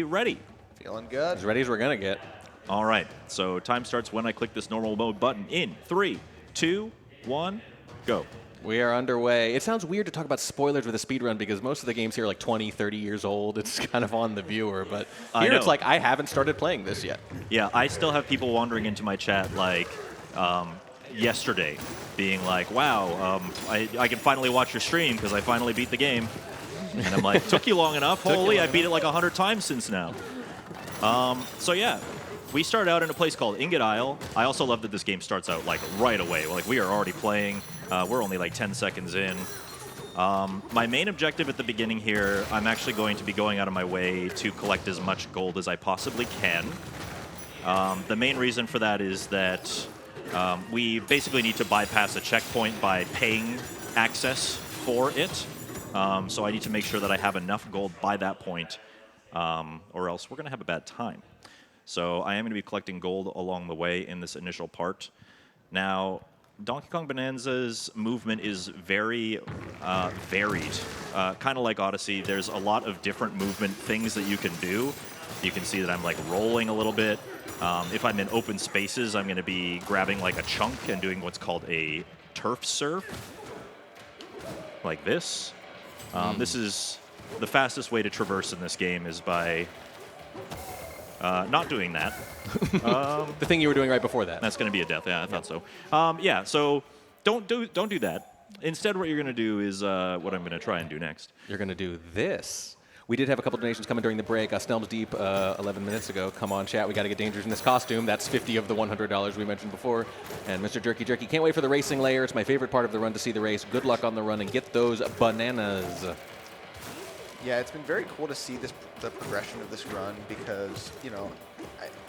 ready? Feeling good. As ready as we're going to get. All right, so time starts when I click this normal mode button in 3, 2, 1, go. We are underway. It sounds weird to talk about spoilers with a speedrun because most of the games here are like 20, 30 years old. It's kind of on the viewer, but here it's like I haven't started playing this yet. Yeah, I still have people wandering into my chat like yesterday being like, wow, I can finally watch your stream because I finally beat the game. And I'm like, took you long enough? Holy, I beat it like 100 times since now. So yeah, we start out in a place called Ingot Isle. I also love that this game starts out like right away. Like we are already playing. We're only like 10 seconds in. My main objective at the beginning here, I'm actually going to be going out of my way to collect as much gold as I possibly can. The main reason for that is that we basically need to bypass a checkpoint by paying access for it. So I need to make sure that I have enough gold by that point, or else we're going to have a bad time. So I am going to be collecting gold along the way in this initial part. Now, Donkey Kong Bonanza's movement is very varied. Kind of like Odyssey, there's a lot of different movement things that you can do. You can see that I'm like rolling a little bit. If I'm in open spaces, I'm going to be grabbing like a chunk and doing what's called a turf surf, like this. This is the fastest way to traverse in this game is by not doing that. The thing you were doing right before that. That's going to be a death. Yeah, I thought so. Yeah, so don't do that. Instead, what you're going to do is what I'm going to try and do next. You're going to do this. We did have a couple donations coming during the break. Snelms Deep 11 minutes ago. Come on, chat. We got to get Dangers in this costume. That's 50 of the $100 we mentioned before. And Mr. Jerky Jerky, can't wait for the racing layer. It's my favorite part of the run to see the race. Good luck on the run and get those bananas. Yeah, it's been very cool to see the progression of this run because, you know,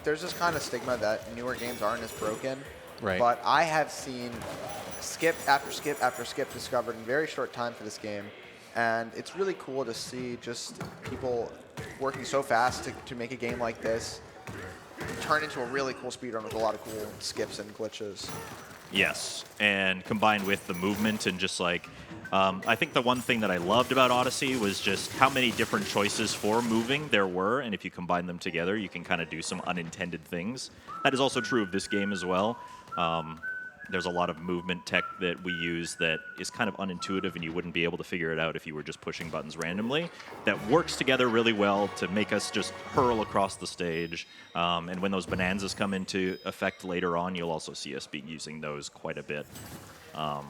there's this kind of stigma that newer games aren't as broken. Right. But I have seen skip after skip after skip discovered in very short time for this game. And it's really cool to see just people working so fast to make a game like this turn into a really cool speedrun with a lot of cool skips and glitches. Yes, and combined with the movement and just like, I think the one thing that I loved about Odyssey was just how many different choices for moving there were, and if you combine them together, you can kind of do some unintended things. That is also true of this game as well. There's a lot of movement tech that we use that is kind of unintuitive and you wouldn't be able to figure it out if you were just pushing buttons randomly. That works together really well to make us just hurl across the stage. And when those bonanzas come into effect later on, you'll also see us be using those quite a bit. Well,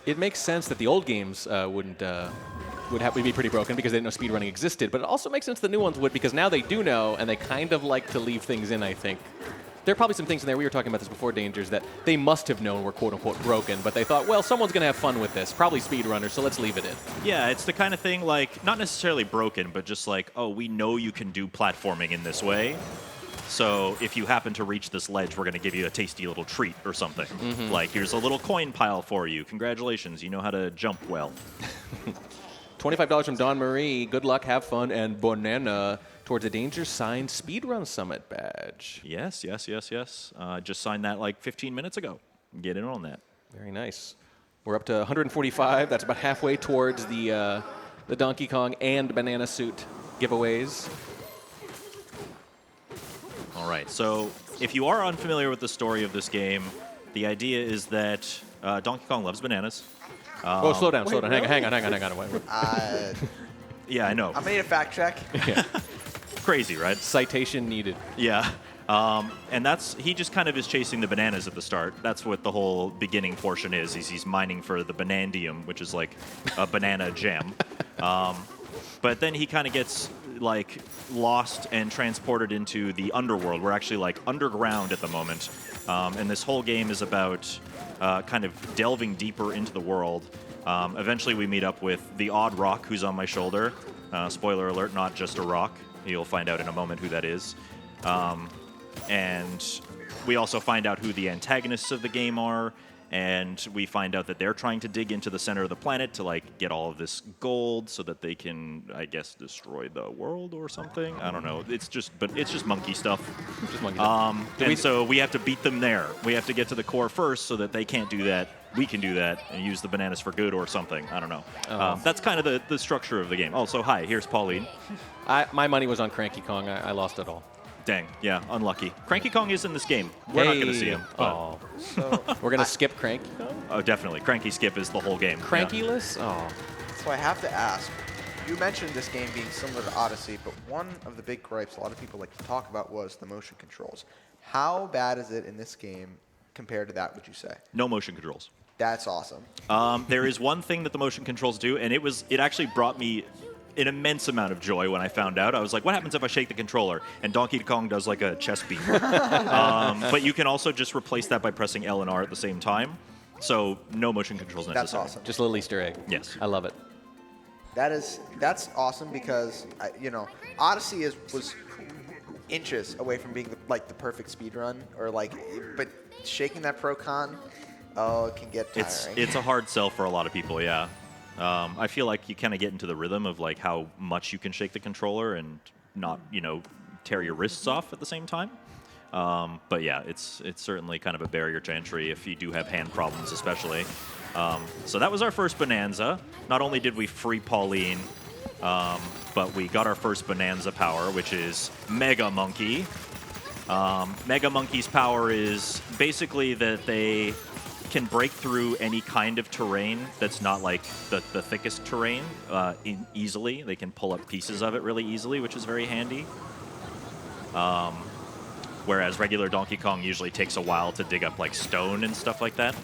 it makes sense that the old games would be pretty broken because they didn't know speedrunning existed, but it also makes sense the new ones would because now they do know and they kind of like to leave things in, I think. There are probably some things in there, we were talking about this before, Dangers, that they must have known were quote-unquote broken, but they thought, well, someone's going to have fun with this, probably speedrunners, so let's leave it in. Yeah, it's the kind of thing like, not necessarily broken, but just like, oh, we know you can do platforming in this way, so if you happen to reach this ledge, we're going to give you a tasty little treat or something. Like, here's a little coin pile for you. Congratulations, you know how to jump well. $25 from Dawn Marie. Good luck, have fun, and banana towards a Danger signed Speedrun Summit badge. Yes. Just signed that like 15 minutes ago. Get in on that. Very nice. We're up to 145. That's about halfway towards the Donkey Kong and Banana Suit giveaways. All right, so if you are unfamiliar with the story of this game, the idea is that Donkey Kong loves bananas. Slow down. Really? Hang on. Wait. Yeah, I know. I'm going to need a fact check. Yeah. Crazy, right? Citation needed. Yeah. And he just kind of is chasing the bananas at the start. That's what the whole beginning portion is. He's mining for the banandium, which is like a banana gem. But then he kind of gets like lost and transported into the underworld. We're actually like underground at the moment. And this whole game is about kind of delving deeper into the world. Eventually we meet up with the odd rock who's on my shoulder. Spoiler alert, not just a rock. You'll find out in a moment who that is. And we also find out who the antagonists of the game are, and we find out that they're trying to dig into the center of the planet to like get all of this gold so that they can, I guess, destroy the world or something. I don't know. It's just monkey stuff. Just monkey stuff. So we have to beat them there. We have to get to the core first so that they can't do that we can do that and use the bananas for good or something. I don't know. Oh. That's kind of the structure of the game. Also, hi, here's Pauline. My money was on Cranky Kong. I lost it all. Dang, yeah, unlucky. Cranky Kong is in this game. We're not going to see him. But Oh. So We're going to skip Cranky Kong? oh, definitely. Cranky Skip is the whole game. Yeah. Crankyless? Oh. So I have to ask, you mentioned this game being similar to Odyssey, but one of the big gripes a lot of people like to talk about was the motion controls. How bad is it in this game compared to that, would you say? No motion controls. That's awesome. There is one thing that the motion controls do, and it actually brought me an immense amount of joy when I found out. I was like, what happens if I shake the controller? And Donkey Kong does like a chest beat. But you can also just replace that by pressing L and R at the same time. So no motion controls necessary. That's awesome. Just a little Easter egg. Yes. I love it. That's awesome because Odyssey was inches away from being the perfect speed run, but shaking that Pro Con, it can get tiring. It's a hard sell for a lot of people, yeah. I feel like you kind of get into the rhythm of like how much you can shake the controller and not, tear your wrists off at the same time. But yeah, it's certainly kind of a barrier to entry if you do have hand problems, especially. So that was our first Bananza. Not only did we free Pauline, but we got our first Bananza power, which is Mega Monkey. Mega Monkey's power is basically that they can break through any kind of terrain that's not like the thickest terrain easily. They can pull up pieces of it really easily, which is very handy. Whereas regular Donkey Kong usually takes a while to dig up like stone and stuff like that.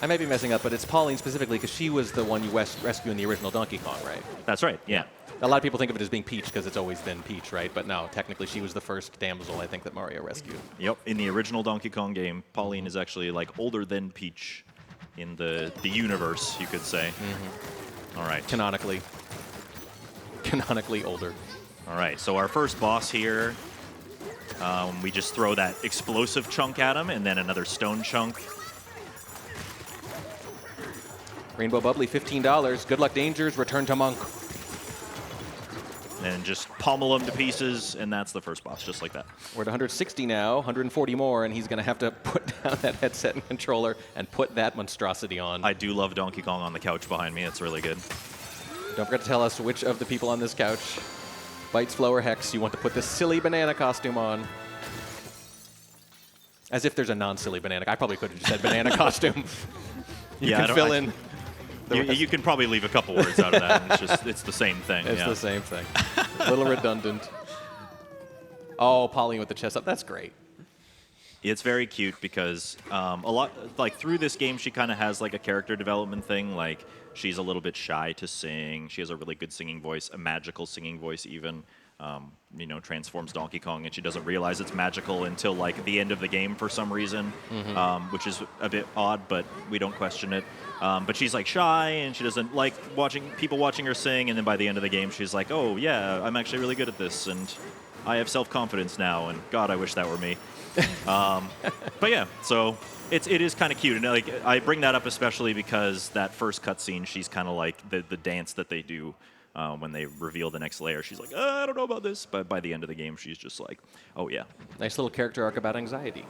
I might be messing up, but it's Pauline specifically because she was the one you rescued in the original Donkey Kong, right? That's right, yeah. A lot of people think of it as being Peach because it's always been Peach, right? But no, technically she was the first damsel, I think, that Mario rescued. Yep, in the original Donkey Kong game, Pauline is actually like older than Peach in the universe, you could say. Mm-hmm. All right. Canonically older. All right, so our first boss here, we just throw that explosive chunk at him and then another stone chunk. Rainbow Bubbly, $15. Good luck, Dangers. Return to Monk. And just pummel him to pieces, and that's the first boss, just like that. We're at 160 now, 140 more, and he's going to have to put down that headset and controller and put that monstrosity on. I do love Donkey Kong on the couch behind me. It's really good. Don't forget to tell us which of the people on this couch, Bites, Flo, or Hex, you want to put this silly banana costume on. As if there's a non-silly banana. I probably could have just said banana costume. You can fill in. You can probably leave a couple words out of that. It's the same thing. It's the same thing. A little redundant. Oh, Pauline with the chest up. That's great. It's very cute because a lot like through this game she kind of has like a character development thing. Like she's a little bit shy to sing. She has a really good singing voice, a magical singing voice even. Transforms Donkey Kong, and she doesn't realize it's magical until like the end of the game for some reason, which is a bit odd, but we don't question it. But she's like shy, and she doesn't like people watching her sing, and then by the end of the game, she's like, oh yeah, I'm actually really good at this, and I have self-confidence now, and God, I wish that were me. But yeah, so it is kind of cute, and like I bring that up especially because that first cutscene, she's kind of like the dance that they do. When they reveal the next layer, she's like, I don't know about this. But by the end of the game, she's just like, oh, yeah. Nice little character arc about anxiety.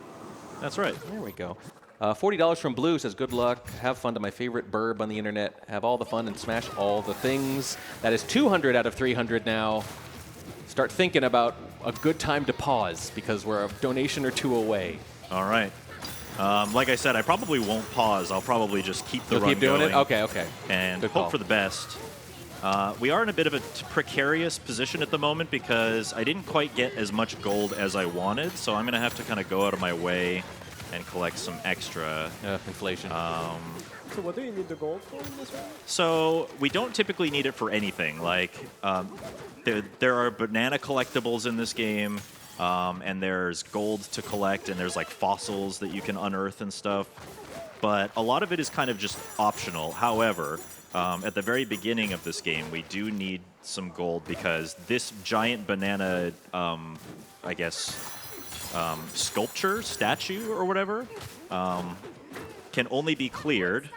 That's right. There we go. $40 from Blue says, good luck. Have fun to my favorite burb on the internet. Have all the fun and smash all the things. That is 200 out of 300 now. Start thinking about a good time to pause because we're a donation or two away. All right. Like I said, I probably won't pause. I'll probably just keep the run keep doing going. it? Okay. And good hope call. for the best. We are in a bit of a precarious position at the moment because I didn't quite get as much gold as I wanted, so I'm going to have to kind of go out of my way and collect some extra. Inflation. So what do you need the gold for in this round? So we don't typically need it for anything. Like there are banana collectibles in this game, and there's gold to collect, and there's like fossils that you can unearth and stuff. But a lot of it is kind of just optional. However, at the very beginning of this game, we do need some gold because this giant banana, statue or whatever, can only be cleared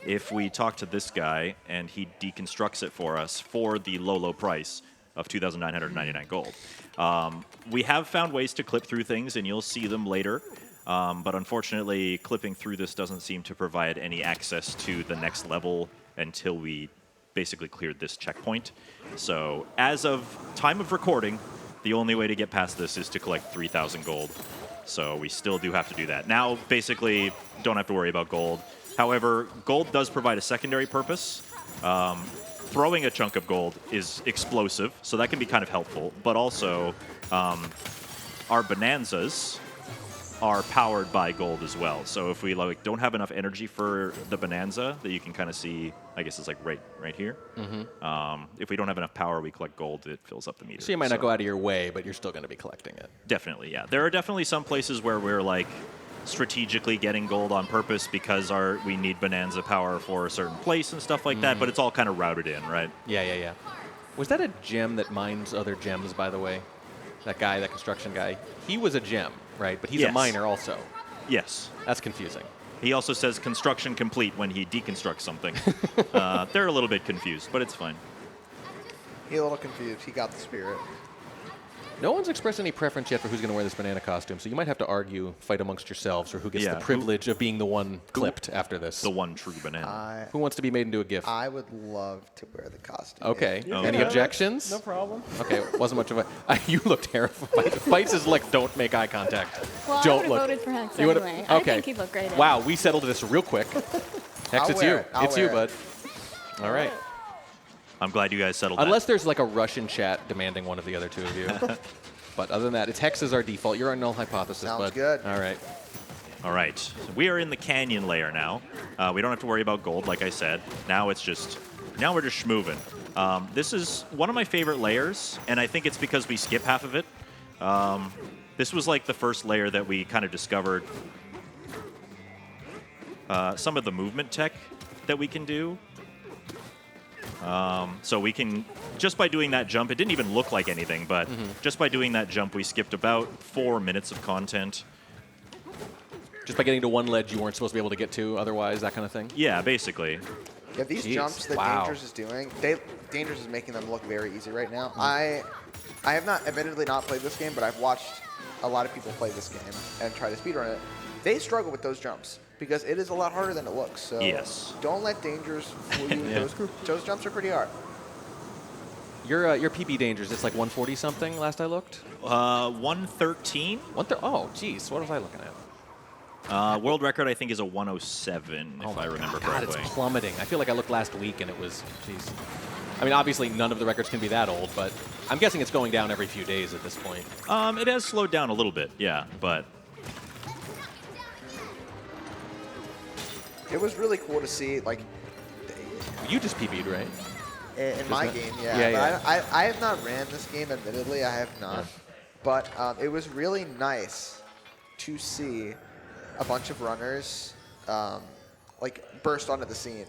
if we talk to this guy and he deconstructs it for us for the low price of 2,999 gold. We have found ways to clip through things, and you'll see them later. But unfortunately, clipping through this doesn't seem to provide any access to the next level until we basically cleared this checkpoint. So as of time of recording, the only way to get past this is to collect 3,000 gold. So we still do have to do that. Now, basically, don't have to worry about gold. However, gold does provide a secondary purpose. Throwing a chunk of gold is explosive, so that can be kind of helpful. But also, our Bananzas are powered by gold as well. So if we like don't have enough energy for the Bananza that you can kind of see, I guess it's like right here. If we don't have enough power, we collect gold. It fills up the meter. So you might not go out of your way, but you're still going to be collecting it. Definitely, yeah. There are definitely some places where we're like strategically getting gold on purpose because we need Bananza power for a certain place and stuff like that. But it's all kind of routed in, right? Yeah. Was that a gem that mines other gems, by the way? That guy, that construction guy, he was a gem, right? But he's a miner also. Yes. That's confusing. He also says construction complete when he deconstructs something. They're a little bit confused, but it's fine. He's a little confused. He got the spirit. No one's expressed any preference yet for who's going to wear this banana costume, so you might have to argue, fight amongst yourselves, for who gets the privilege of being the one clipped after this. The one true banana. Who wants to be made into a GIF? I would love to wear the costume. Okay. Yeah, Any objections? No problem. Okay, wasn't much of a... You look terrified. Fights is like, don't make eye contact. Well, Don't I would look. have voted for Hex You would've- anyway. Okay. I think he'd look great in it. Wow, we settled this real quick. Hex, I'll it's wear you. it. I'll It's you, wear bud. it. All right. I'm glad you guys settled Unless there's like a Russian chat demanding one of the other two of you. But other than that, it's Hex as our default. You're our null hypothesis, Sounds bud. good. All right. that. All right. So we are in the canyon layer now. We don't have to worry about gold, like I said. Now we're just schmoovin'. This is one of my favorite layers, and I think it's because we skip half of it. This was like the first layer that we kind of discovered some of the movement tech that we can do. So we can, just by doing that jump, it didn't even look like anything, but just by doing that jump, we skipped about 4 minutes of content. Just by getting to one ledge you weren't supposed to be able to get to otherwise, that kind of thing? Yeah, basically. Yeah, these Jeez, jumps that wow. Dangerous is doing, Dangerous is making them look very easy right now. I have admittedly not played this game, but I've watched a lot of people play this game and try to speedrun it. They struggle with those jumps because it is a lot harder than it looks. So Yes. don't let Dangerous fool you. Those jumps are pretty hard. Your PB Dangers, it's like 140 something last I looked? 113. Oh, geez, what was I looking at? World record, I think, is a 107, if I remember God, correctly. it's plummeting. I feel like I looked last week and it was, geez. I mean, obviously none of the records can be that old, but I'm guessing it's going down every few days at this point. It has slowed down a little bit, yeah, but It was really cool to see, like, You just PB'd, right? in my that- game, Yeah, yeah. yeah. But I have not ran this game, admittedly. I have not. Yeah. But it was really nice to see a bunch of runners like burst onto the scene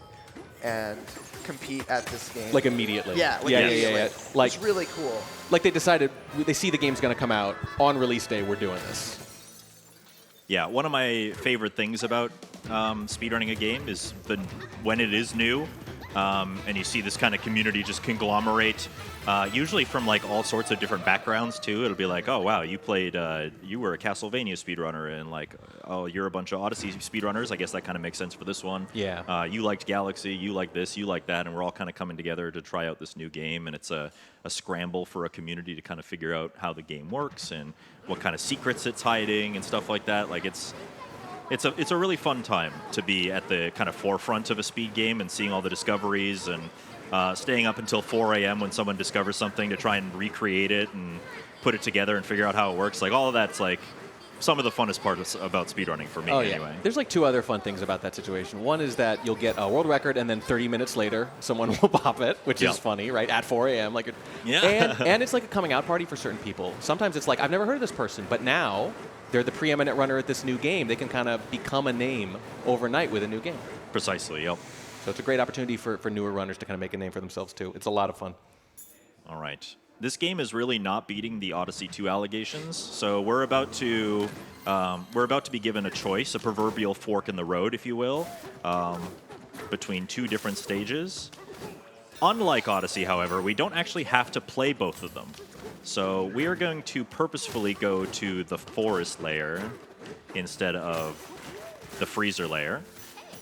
and compete at this game. Like immediately. Yeah, like yeah. immediately. Like, it's really cool. like they decided, they see the game's going to come out on release day, we're doing this. yeah, one of my favorite things about speedrunning a game is when it is new, and you see this kind of community just conglomerate, usually from like all sorts of different backgrounds too. It'll be like, oh wow, you were a Castlevania speedrunner, and like, oh, you're a bunch of Odyssey speedrunners. I guess that kind of makes sense for this one. Yeah. You liked Galaxy, you like this, you like that, and we're all kind of coming together to try out this new game, and it's a scramble for a community to kind of figure out how the game works and what kind of secrets it's hiding and stuff like that. Like it's a really fun time to be at the kind of forefront of a speed game and seeing all the discoveries and staying up until 4 a.m. when someone discovers something to try and recreate it and put it together and figure out how it works. Like all of that's like some of the funnest parts about speedrunning for me anyway. There's like two other fun things about that situation. One is that you'll get a world record and then 30 minutes later someone will pop it, which is funny, right? At 4 a.m. Like, and it's like a coming out party for certain people. Sometimes it's like, I've never heard of this person, but now they're the preeminent runner at this new game. They can kind of become a name overnight with a new game. Precisely, yep. So it's a great opportunity for newer runners to kind of make a name for themselves too. It's a lot of fun. All right. This game is really not beating the Odyssey 2 allegations, so we're about to be given a choice, a proverbial fork in the road, if you will, between two different stages. Unlike Odyssey, however, we don't actually have to play both of them. So we are going to purposefully go to the forest layer instead of the freezer layer.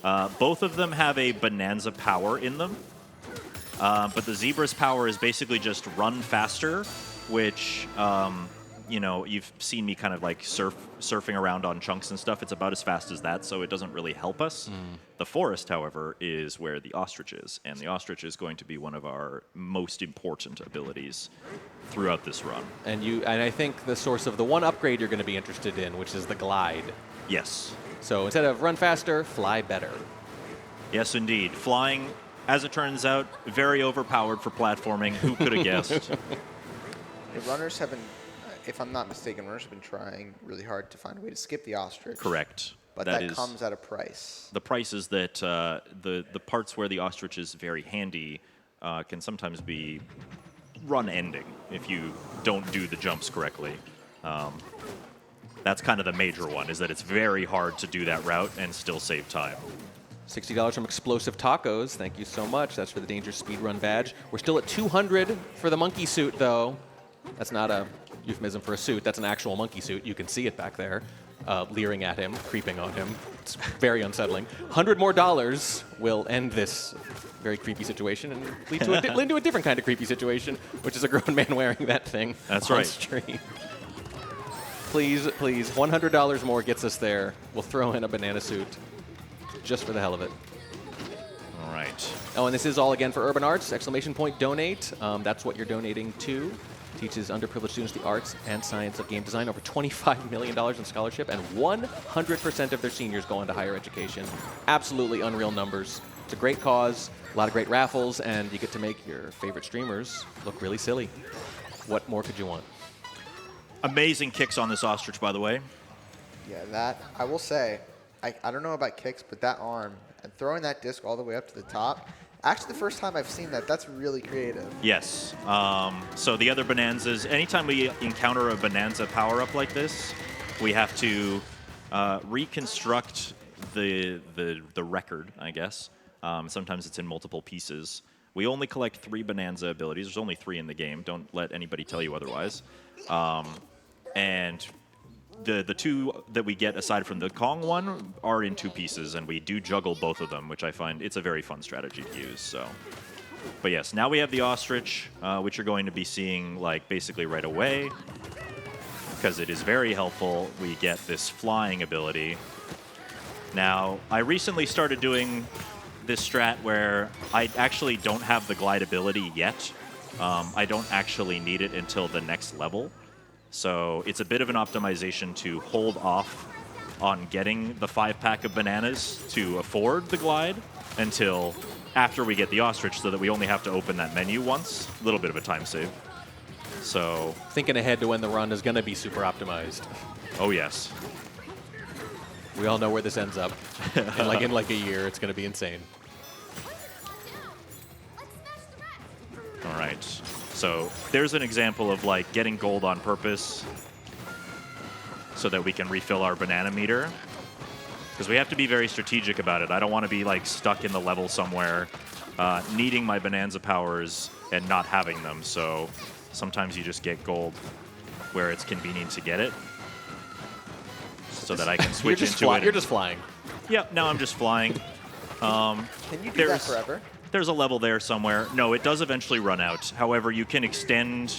Both of them have a Bananza power in them, but the Zebra's power is basically just run faster, which, you know, you've seen me kind of like surfing around on chunks and stuff. It's about as fast as that, so it doesn't really help us. The forest, however, is where the ostrich is, and the ostrich is going to be one of our most important abilities throughout this run. And I think the source of the one upgrade you're going to be interested in, which is the glide. Yes. So instead of run faster, fly better. Yes, indeed. Flying, as it turns out, very overpowered for platforming. Who could have guessed? The runners have been, if I'm not mistaken, runners have been trying really hard to find a way to skip the ostrich. Correct. But that comes at a price. The price is that the parts where the ostrich is very handy can sometimes be run-ending if you don't do the jumps correctly. That's kind of the major one, is that it's very hard to do that route and still save time. $60 from Explosive Tacos. Thank you so much. That's for the Dangerous Speedrun badge. We're still at 200 for the monkey suit, though. That's not a euphemism for a suit. That's an actual monkey suit. You can see it back there, leering at him, creeping on him. It's very unsettling. $100 more will end this very creepy situation and lead to a different kind of creepy situation, which is a grown man wearing that thing. That's on right. Stream. Please, please, $100 more gets us there. We'll throw in a banana suit just for the hell of it. All right. Oh, and this is all again for Urban Arts! ! Donate. That's what you're donating to. Teaches underprivileged students the arts and science of game design. Over $25 million in scholarship, and 100% of their seniors go on to higher education. Absolutely unreal numbers. It's a great cause, a lot of great raffles, and you get to make your favorite streamers look really silly. What more could you want? Amazing kicks on this ostrich, by the way. Yeah, that, I will say, I don't know about kicks, but that arm, and throwing that disc all the way up to the top, actually the first time I've seen that, that's really creative. Yes. So the other Bananzas, anytime we encounter a Bananza power-up like this, we have to reconstruct the record, I guess. Sometimes it's in multiple pieces. We only collect 3 Bananza abilities. There's only 3 in the game. Don't let anybody tell you otherwise. And the 2 that we get aside from the Kong one are in 2 pieces, and we do juggle both of them, which I find it's a very fun strategy to use. So, but yes, now we have the ostrich, which you're going to be seeing like basically right away, because it is very helpful. We get this flying ability. Now, I recently started doing this strat where I actually don't have the glide ability yet. I don't actually need it until the next level. So it's a bit of an optimization to hold off on getting the 5-pack of bananas to afford the glide until after we get the ostrich, so that we only have to open that menu once. A little bit of a time save. So Thinking ahead to when the run is going to be super optimized. oh yes. We all know where this ends up. in like a year, it's going to be insane. All right. So there's an example of like getting gold on purpose so that we can refill our banana meter. Because we have to be very strategic about it. I don't want to be like stuck in the level somewhere, needing my Bananza powers and not having them. So sometimes you just get gold where it's convenient to get it, so that I can switch into it. You're just flying. Yep. Now I'm just flying. Can you do that forever? There's a level there somewhere. No, it does eventually run out. However, you can extend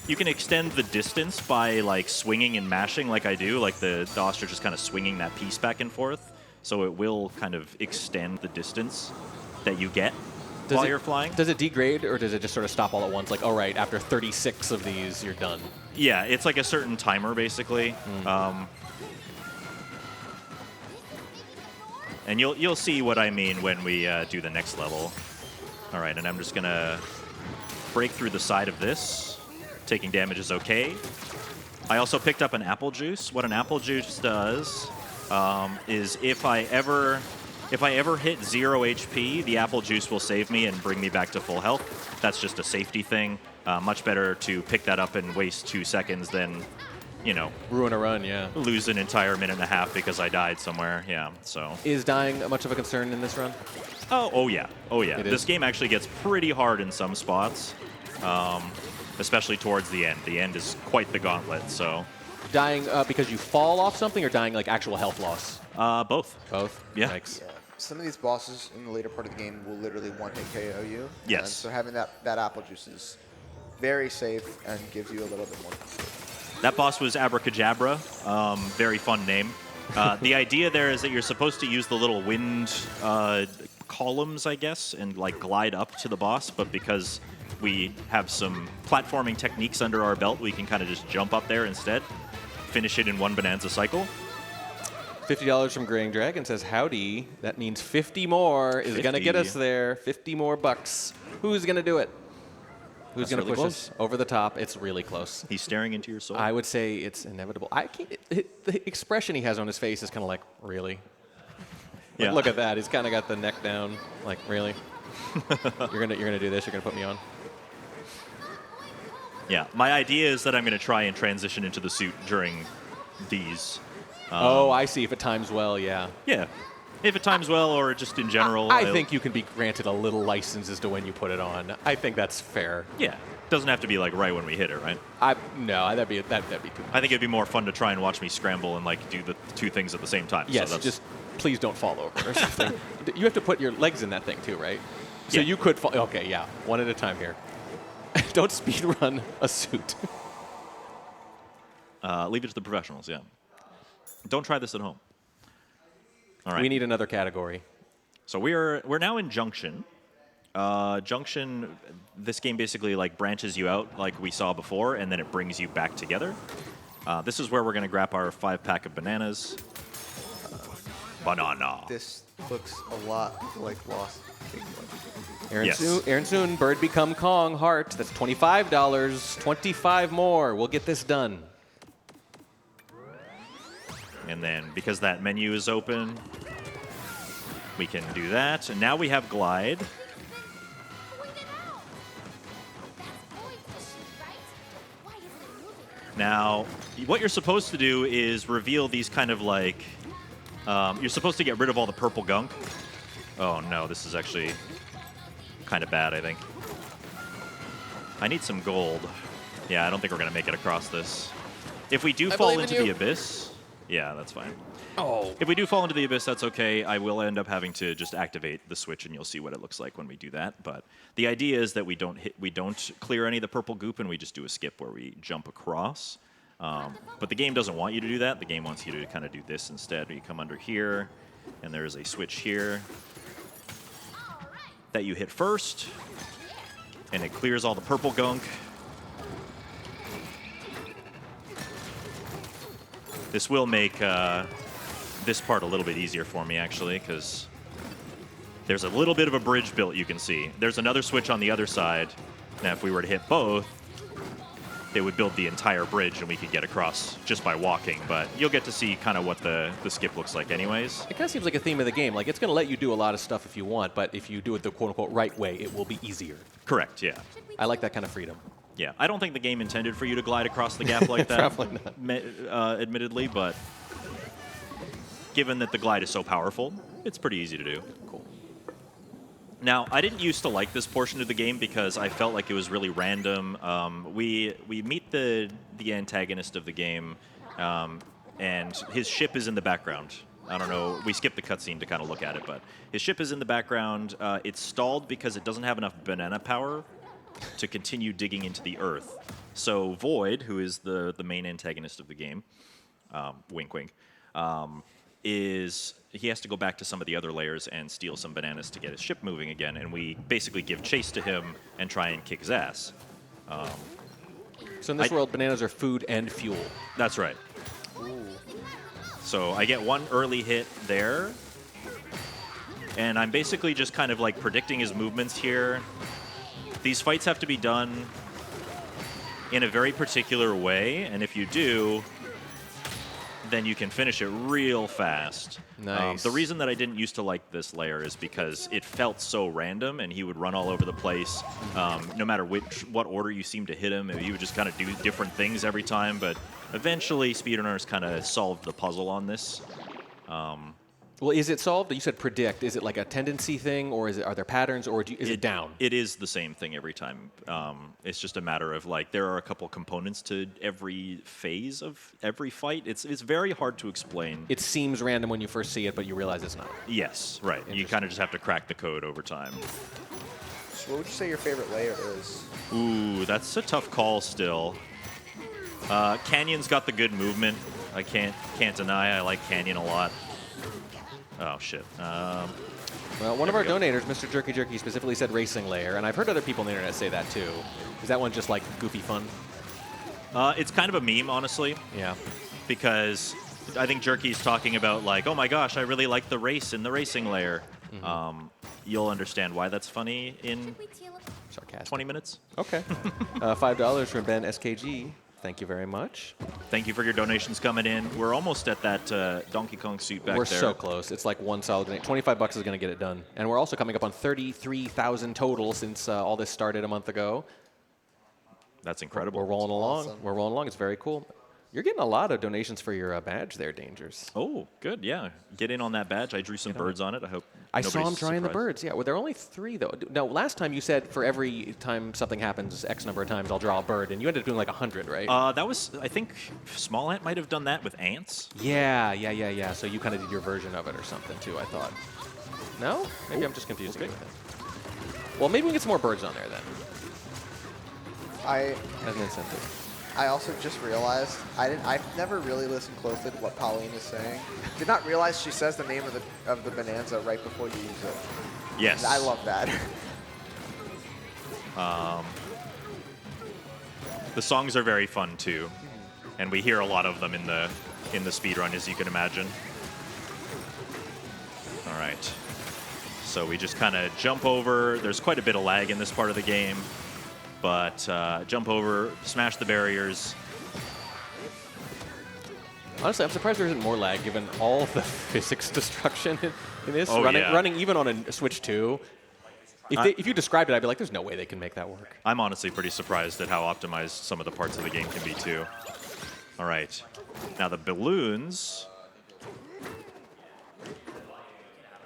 the distance by like swinging and mashing like I do. Like the ostrich is kind of swinging that piece back and forth. So it will kind of extend the distance that you get while you're flying. Does it degrade, or does it just sort of stop all at once? Like, all right, after 36 of these, you're done. Yeah, it's like a certain timer, basically. And you'll see what I mean when we do the next level. All right, and I'm just gonna break through the side of this. Taking damage is okay. I also picked up an apple juice. What an apple juice does is if I ever hit 0 HP, the apple juice will save me and bring me back to full health. That's just a safety thing. Much better to pick that up and waste 2 seconds than, you know, ruin a run, yeah. Lose an entire minute and a half because I died somewhere, yeah, so. Is dying much of a concern in this run? Oh yeah. This is. game actually gets pretty hard in some spots, especially towards the end. The end is quite the gauntlet, so. Dying because you fall off something, or dying like actual health loss? Both. Both. Yeah. Yikes. Yeah. Some of these bosses in the later part of the game will literally one-hit KO you. Yes. And so having that apple juice is very safe and gives you a little bit more comfort. That boss was Abracadabra. Very fun name. The idea there is that you're supposed to use the little wind columns, I guess, and like glide up to the boss, but because we have some platforming techniques under our belt, we can kind of just jump up there instead, finish it in one Bananza cycle. $50 from Graying Dragon says, howdy. That means 50 more is going to get us there. 50 more bucks. Who's going to do it? Who's going to really push close. us over the top? It's really close. He's staring into your soul. I would say it's inevitable. I can't, the expression he has on his face is kind of like, really? Like, Yeah. look at that. He's kind of got the neck down. Like, really? You're gonna do this? You're gonna put me on? Yeah, my idea is that I'm going to try and transition into the suit during these. Oh, I see. If it times well, yeah. Yeah, if it times well or just in general. I think you can be granted a little license as to when you put it on. I think that's fair. Yeah, doesn't have to be like right when we hit it, right? No, that'd be too much. I think it'd be more fun to try and watch me scramble and like do the two things at the same time. Yes, so that's, just please don't fall over or something. You have to put your legs in that thing too, right? So Yeah. you could fall. Okay, yeah. One at a time here. Don't speed run a suit. leave it to the professionals. Yeah, don't try this at home. All right. We need another category. So we're now in Junction. Junction, this game basically like branches you out like we saw before, and then it brings you back together. This is where we're going to grab our 5-pack of bananas. Banana. This looks a lot like Lost Kingdom. Yes. Aaron Soon, Bird Become Kong, Heart. That's $25. 25 more. We'll get this done. And then because that menu is open, we can do that. And now we have Glide. Now, what you're supposed to do is reveal these kind of like, you're supposed to get rid of all the purple gunk. Oh no, this is actually kind of bad, I think. I need some gold. Yeah, I don't think we're going to make it across this. If we do fall into the abyss, yeah, that's fine. Oh. If we do fall into the abyss, that's okay. I will end up having to just activate the switch, and you'll see what it looks like when we do that. But the idea is that we don't clear any of the purple goop, and we just do a skip where we jump across. But the game doesn't want you to do that. The game wants you to kind of do this instead. You come under here, and there is a switch here that you hit first, and it clears all the purple gunk. This will make this part a little bit easier for me, actually, because there's a little bit of a bridge built, you can see. There's another switch on the other side. Now, if we were to hit both, it would build the entire bridge, and we could get across just by walking. But you'll get to see kind of what the skip looks like anyways. It kind of seems like a theme of the game. Like, it's going to let you do a lot of stuff if you want, but if you do it the quote-unquote right way, it will be easier. Correct, yeah. I like that kind of freedom. Yeah, I don't think the game intended for you to glide across the gap like that, Probably not. Admittedly, but given that the glide is so powerful, it's pretty easy to do. Cool. Now, I didn't used to like this portion of the game because I felt like it was really random. We meet the antagonist of the game, and his ship is in the background. I don't know. We skipped the cutscene to kind of look at it, but his ship is in the background. It's stalled because it doesn't have enough banana power to continue digging into the earth. So Void, who is the main antagonist of the game, wink wink, he has to go back to some of the other layers and steal some bananas to get his ship moving again, and we basically give chase to him and try and kick his ass. So in this world, bananas are food and fuel. That's right. Ooh. So I get one early hit there, and I'm basically just kind of like predicting his movements here. These fights have to be done in a very particular way, and if you do, then you can finish it real fast. Nice. The reason that I didn't used to like this layer is because it felt so random, and he would run all over the place. No matter what order you seemed to hit him, he would just kind of do different things every time. But eventually, speedrunners kind of solved the puzzle on this. Well, is it solved? You said predict. Is it like a tendency thing, or are there patterns, or is it down? It is the same thing every time. It's just a matter of like there are a couple components to every phase of every fight. It's very hard to explain. It seems random when you first see it, but you realize it's not. Yes, right. You kind of just have to crack the code over time. So what would you say your favorite layer is? Ooh, that's a tough call still. Canyon's got the good movement. I can't deny I like Canyon a lot. Oh, shit. Well, one of our donators, Mr. Jerky Jerky, specifically said racing layer, and I've heard other people on the internet say that too. Is that one just like goofy fun? It's kind of a meme, honestly. Yeah. Because I think Jerky's talking about like, oh my gosh, I really like the race in the racing layer. You'll understand why that's funny in Sarcastic. 20 minutes. Okay. $5 from Ben SKG. Thank you very much. Thank you for your donations coming in. We're almost at that Donkey Kong suit back We're there. so close. It's like one solid donate. $25 is going to get it done. And we're also coming up on 33,000 total since all this started a month ago. That's incredible. We're rolling along. awesome. We're rolling along. It's very cool. You're getting a lot of donations for your badge there, Dangers. Oh, good. Yeah. Get in on that badge. I drew some birds on it. I hope I saw him nobody's trying the surprised. birds. Yeah, well, there are only 3, though. No, last time you said for every time something happens, X number of times, I'll draw a bird. And you ended up doing like 100, right? That was, I think, Small Ant might have done that with ants. Yeah. So you kind of did your version of it or something, too, I thought. No? Maybe I'm just confusing it with it. Well, maybe we can get some more birds on there, then, as an incentive. I also just realized I've never really listened closely to what Pauline is saying. Did not realize she says the name of the Bananza right before you use it. Yes. I love that. The songs are very fun too, and we hear a lot of them in the speedrun, as you can imagine. All right. So we just kind of jump over. There's quite a bit of lag in this part of the game. But jump over, smash the barriers. Honestly, I'm surprised there isn't more lag given all the physics destruction in this. Oh, yeah. Running even on a Switch 2. If you described it, I'd be like, there's no way they can make that work. I'm honestly pretty surprised at how optimized some of the parts of the game can be, too. All right. Now the balloons.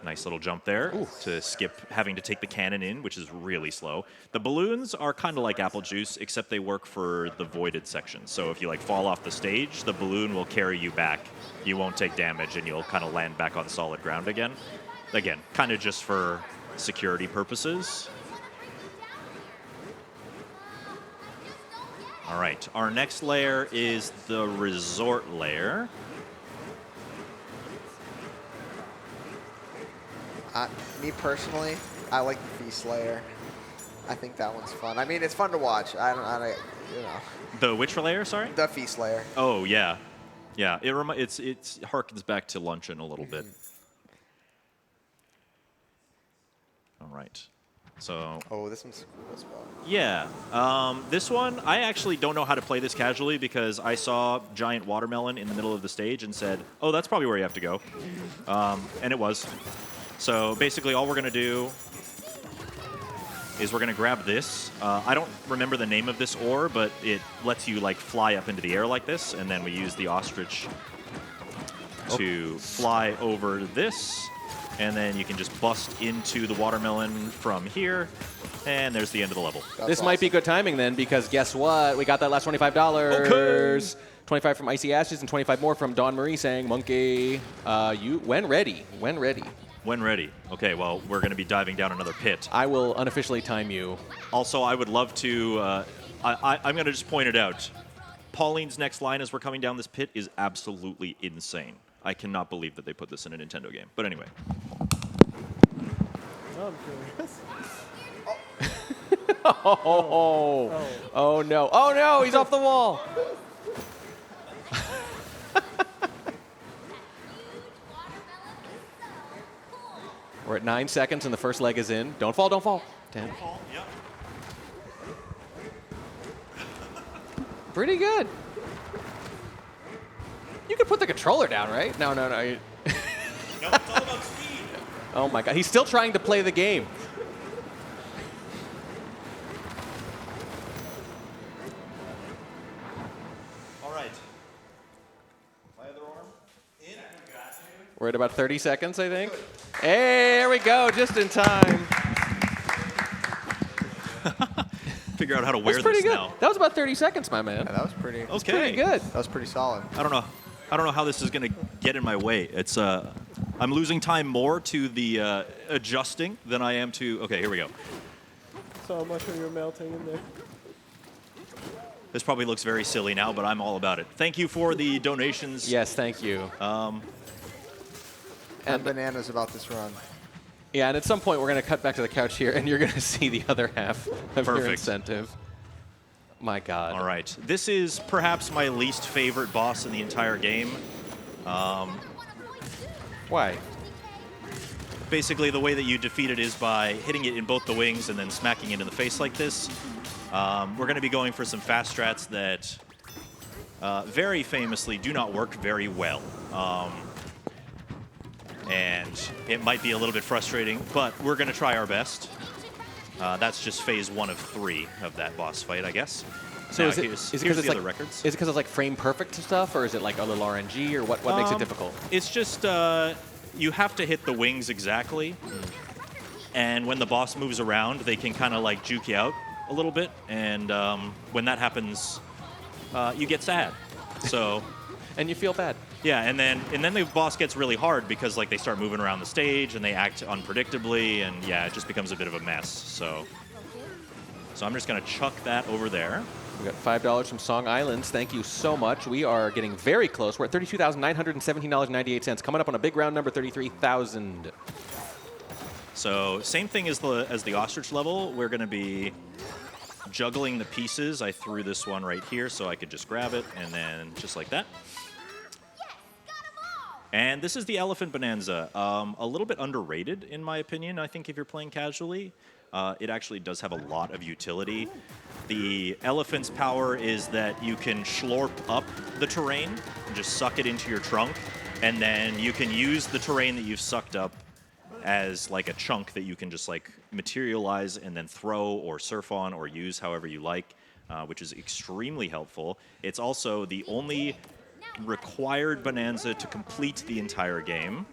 Nice little jump there to skip having to take the cannon in, which is really slow. The balloons are kind of like apple juice, except they work for the voided sections. So if you like fall off the stage, the balloon will carry you back. You won't take damage, and you'll kind of land back on solid ground again. Again, kind of just for security purposes. All right, our next layer is the resort layer. Me personally, I like the Feast layer. I think that one's fun. I mean, it's fun to watch. I don't you know. The which layer, sorry? The Feast layer. Oh, yeah. Yeah, it harkens back to Luncheon a little bit. All right. So. Oh, this one's cool as well. Yeah. This one, I actually don't know how to play this casually because I saw giant watermelon in the middle of the stage and said, oh, that's probably where you have to go. And it was. So basically all we're going to do is we're going to grab this. I don't remember the name of this ore, but it lets you like fly up into the air like this, and then we use the ostrich to fly over this, and then you can just bust into the watermelon from here, and there's the end of the level. This might be good timing then, because guess what? We got that last $25. Okay. 25 from Icy Ashes and 25 more from Dawn Marie saying, Monkey, when ready. When ready. Okay, well, we're going to be diving down another pit. I will unofficially time you. Also, I would love to, I'm going to just point it out. Pauline's next line as we're coming down this pit is absolutely insane. I cannot believe that they put this in a Nintendo game. But anyway. Oh, I'm curious. Oh no. Oh no, he's off the wall. We're at 9 seconds and the first leg is in. Don't fall, don't fall. 10. Yep. Pretty good. You could put the controller down, right? No. No, it's all about speed. Oh my god, he's still trying to play the game. We're at about 30 seconds, I think. Hey, there we go, just in time. Figure out how to wear That's pretty this good. now. That was about 30 seconds, my man. Yeah, that was pretty. Okay. Pretty good. That was pretty solid. I don't know how this is going to get in my way. It's I'm losing time more to the adjusting than I am to. Okay, here we go. So how much are you melting in there? This probably looks very silly now, but I'm all about it. Thank you for the donations. Yes, thank you. And Bananas about this run. Yeah, and at some point we're going to cut back to the couch here, and you're going to see the other half of your Perfect. incentive. My God. All right. This is perhaps my least favorite boss in the entire game. Why? Basically, the way that you defeat it is by hitting it in both the wings and then smacking it in the face like this. We're going to be going for some fast strats that very famously do not work very well. And it might be a little bit frustrating, but we're going to try our best. That's just phase 1 of 3 of that boss fight, I guess. So Now, is it here's because the it's other like records. Is it because it's like frame perfect stuff, or is it like a little RNG, or what makes it difficult? It's just you have to hit the wings exactly, and when the boss moves around, they can kind of like juke you out a little bit, and when that happens, you get sad. So. And you feel bad. Yeah, and then the boss gets really hard because like they start moving around the stage and they act unpredictably, and yeah, it just becomes a bit of a mess. So I'm just gonna chuck that over there. We got $5 from Song Islands. Thank you so much. We are getting very close. We're at $32,917.98, coming up on a big round number, 33,000. So same thing as the ostrich level. We're gonna be juggling the pieces. I threw this one right here so I could just grab it, and then just like that. And this is the Elephant Bonanza. A little bit underrated, in my opinion, I think, if you're playing casually. It actually does have a lot of utility. The elephant's power is that you can schlorp up the terrain and just suck it into your trunk, and then you can use the terrain that you've sucked up as like a chunk that you can just like materialize and then throw or surf on or use however you like, which is extremely helpful. It's also the only required Bonanza to complete the entire game.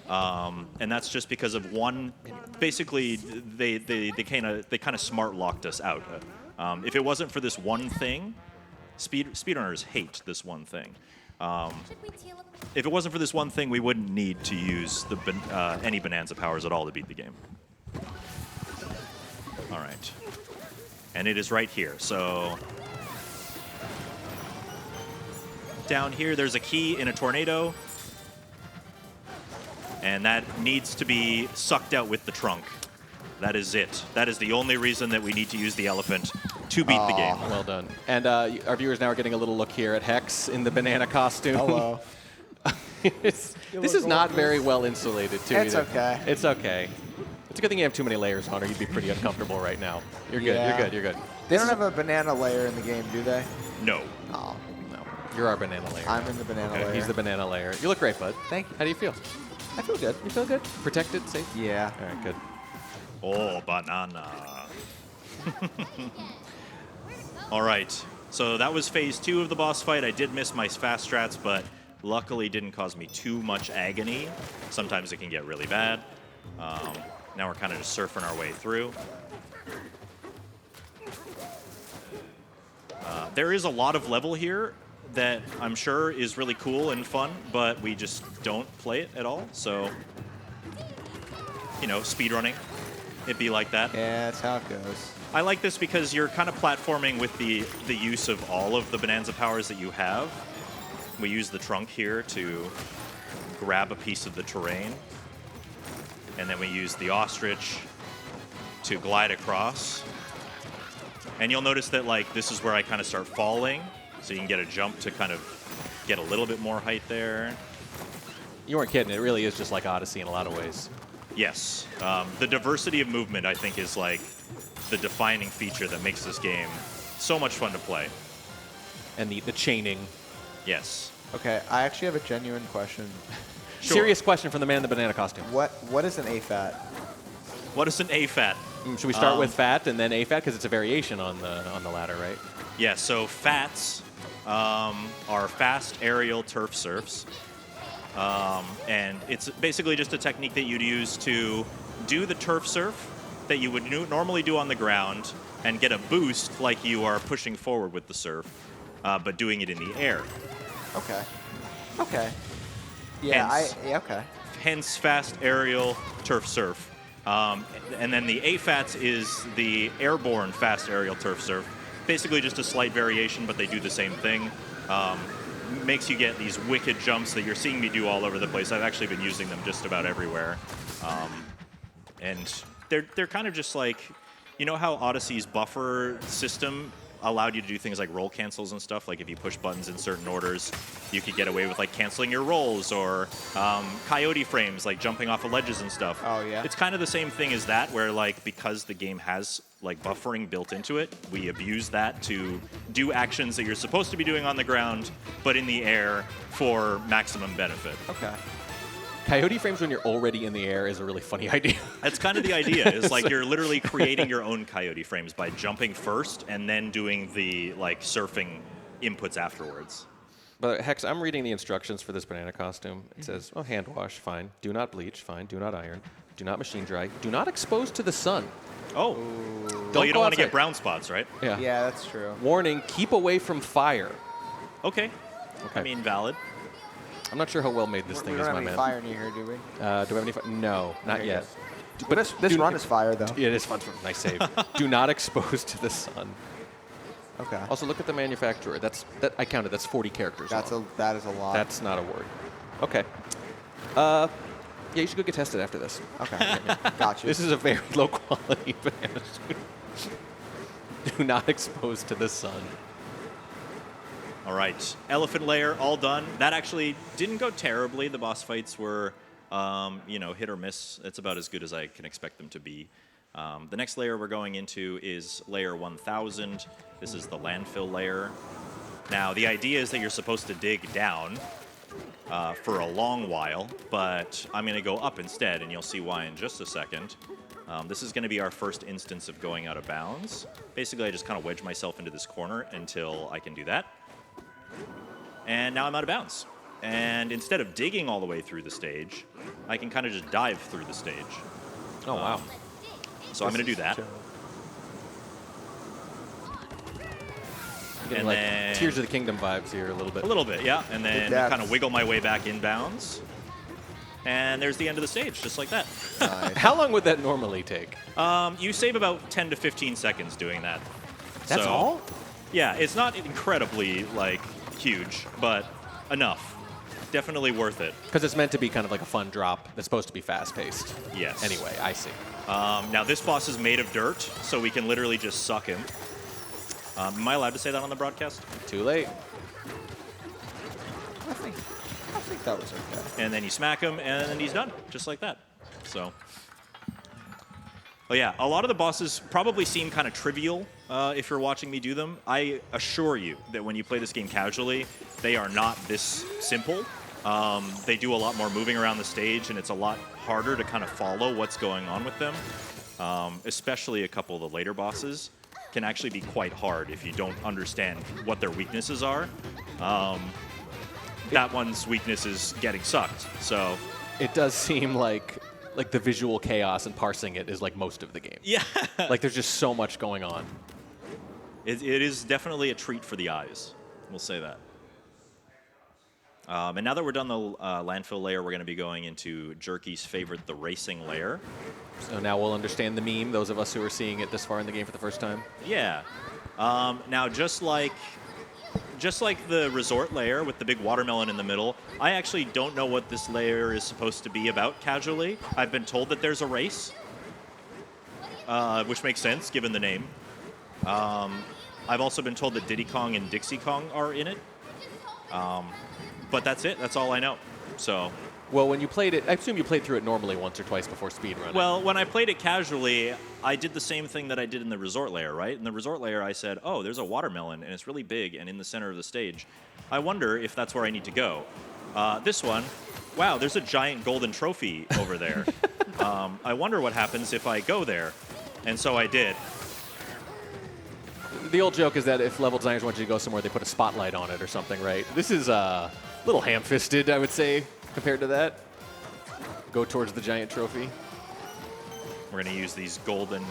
And that's just because of one. Basically, they kind of smart locked us out. If it wasn't for this one thing, speedrunners hate this one thing. If it wasn't for this one thing, we wouldn't need to use any Bonanza powers at all to beat the game. All right, and it is right here. So down here, there's a key in a tornado. And that needs to be sucked out with the trunk. That is it. That is the only reason that we need to use the elephant to beat the game. Well done. And our viewers now are getting a little look here at Hex in the banana costume. Hello. This is not very well insulated, too. It's either. okay. It's okay. It's a good thing you have too many layers on, or you'd be pretty uncomfortable right now. You're good. Yeah. You're good. You're good. They don't have a banana layer in the game, do they? No. Oh, No, you're our banana layer. I'm in the banana layer. He's the banana layer. You look great, bud. Thank you. How do you feel? I feel good. You feel good? Protected, safe? Yeah. All right, good. Oh, banana. All right. So that was phase 2 of the boss fight. I did miss my fast strats, but luckily didn't cause me too much agony. Sometimes it can get really bad. Now we're kind of just surfing our way through. There is a lot of level here that I'm sure is really cool and fun, but we just don't play it at all. So, you know, speedrunning, it'd be like that. Yeah, that's how it goes. I like this because you're kind of platforming with the use of all of the Bonanza powers that you have. We use the trunk here to grab a piece of the terrain. And then we use the ostrich to glide across. And you'll notice that, like, this is where I kind of start falling. So you can get a jump to kind of get a little bit more height there. You weren't kidding. It really is just like Odyssey in a lot of ways. Yes. The diversity of movement, I think, is like the defining feature that makes this game so much fun to play. And the chaining. Yes. Okay, I actually have a genuine question. Sure. Serious question from the man in the banana costume. What is an AFAT? What is an AFAT? Should we start with fat and then AFAT? Because it's a variation on the ladder, right? Yeah, so FATs are fast aerial turf surfs. And it's basically just a technique that you'd use to do the turf surf that you would normally do on the ground and get a boost like you are pushing forward with the surf, but doing it in the air. Okay. Okay. Yeah, Hence- okay. Hence fast aerial turf surf. And then the AFATS is the airborne fast aerial turf surf. Basically just a slight variation, but they do the same thing. Makes you get these wicked jumps that you're seeing me do all over the place. I've actually been using them just about everywhere. And they're kind of just like, you know how Odyssey's buffer system allowed you to do things like roll cancels and stuff? Like if you push buttons in certain orders, you could get away with like canceling your rolls, or coyote frames, like jumping off of ledges and stuff. Oh, yeah. It's kind of the same thing as that, where like because the game has like buffering built into it, we abuse that to do actions that you're supposed to be doing on the ground, but in the air for maximum benefit. Okay. Coyote frames when you're already in the air is a really funny idea. That's kind of the idea. Is like you're literally creating your own coyote frames by jumping first and then doing the like surfing inputs afterwards. But Hex, I'm reading the instructions for this banana costume. It says, oh, hand wash, fine. Do not bleach, fine. Do not iron. Do not machine dry. Do not expose to the sun. Oh. Well, you don't want to get brown spots, right? Yeah. Yeah, that's true. Warning, keep away from fire. Okay. I mean, valid. I'm not sure how well made this thing We is, don't my have any man. fire near here, do we? Do we have any fire? No, not Okay, yet. good. But This do- run is fire, though. Yeah, it is fun. Nice save. Do not expose to the sun. Okay. Also, look at the manufacturer. I counted. That's 40 characters. That is a lot. That's not a word. Okay. Yeah, you should go get tested after this. Okay. Got you. This is a very low quality banana suit. Do not expose to the sun. All right. Elephant layer, all done. That actually didn't go terribly. The boss fights were, hit or miss. It's about as good as I can expect them to be. The next layer we're going into is layer 1000. This is the landfill layer. Now, the idea is that you're supposed to dig down for a long while, but I'm going to go up instead, and you'll see why in just a second. This is going to be our first instance of going out of bounds. Basically, I just kind of wedge myself into this corner until I can do that. And now I'm out of bounds. And instead of digging all the way through the stage, I can kind of just dive through the stage. Oh, wow. So I'm going to do that. Getting And like then- Tears of the Kingdom vibes here a little bit. A little bit, yeah. And then depth. kind of wiggle my way back in bounds. And there's the end of the stage, just like that. Nice. How long would that normally take? You save about 10 to 15 seconds doing that. That's So, all? Yeah, it's not incredibly, like, huge, but enough. Definitely worth it. Because it's meant to be kind of like a fun drop that's supposed to be fast-paced. Yes. Anyway, I see. Now, this boss is made of dirt, so we can literally just suck him. Am I allowed to say that on the broadcast? Too late. I think that was okay. And then you smack him, and then he's done, just like that. So, well, yeah, a lot of the bosses probably seem kind of trivial if you're watching me do them. I assure you that when you play this game casually, they are not this simple. They do a lot more moving around the stage, and it's a lot harder to kind of follow what's going on with them. Especially a couple of the later bosses can actually be quite hard if you don't understand what their weaknesses are. That one's weakness is getting sucked, so... It does seem like the visual chaos and parsing it is like most of the game. Yeah. Like there's just so much going on. It is definitely a treat for the eyes. We'll say that. And now that we're done the landfill layer, we're going to be going into Jerky's favorite, the racing layer. So now we'll understand the meme, those of us who are seeing it this far in the game for the first time. Yeah. Now, just like the resort layer with the big watermelon in the middle, I actually don't know what this layer is supposed to be about casually. I've been told that there's a race, which makes sense given the name. I've also been told that Diddy Kong and Dixie Kong are in it. But that's it. That's all I know. So, Well, when you played it, I assume you played through it normally once or twice before speedrunning. well, when I played it casually, I did the same thing that I did in the resort layer, right? In the resort layer, I said, oh, there's a watermelon, and it's really big and in the center of the stage. I wonder if that's where I need to go. This one, wow, there's a giant golden trophy over there. I wonder what happens if I go there. And so I did. The old joke is that if level designers want you to go somewhere, they put a spotlight on it or something, right? This is a little ham-fisted, I would say. compared to that. Go towards the giant trophy. We're going to use these golden,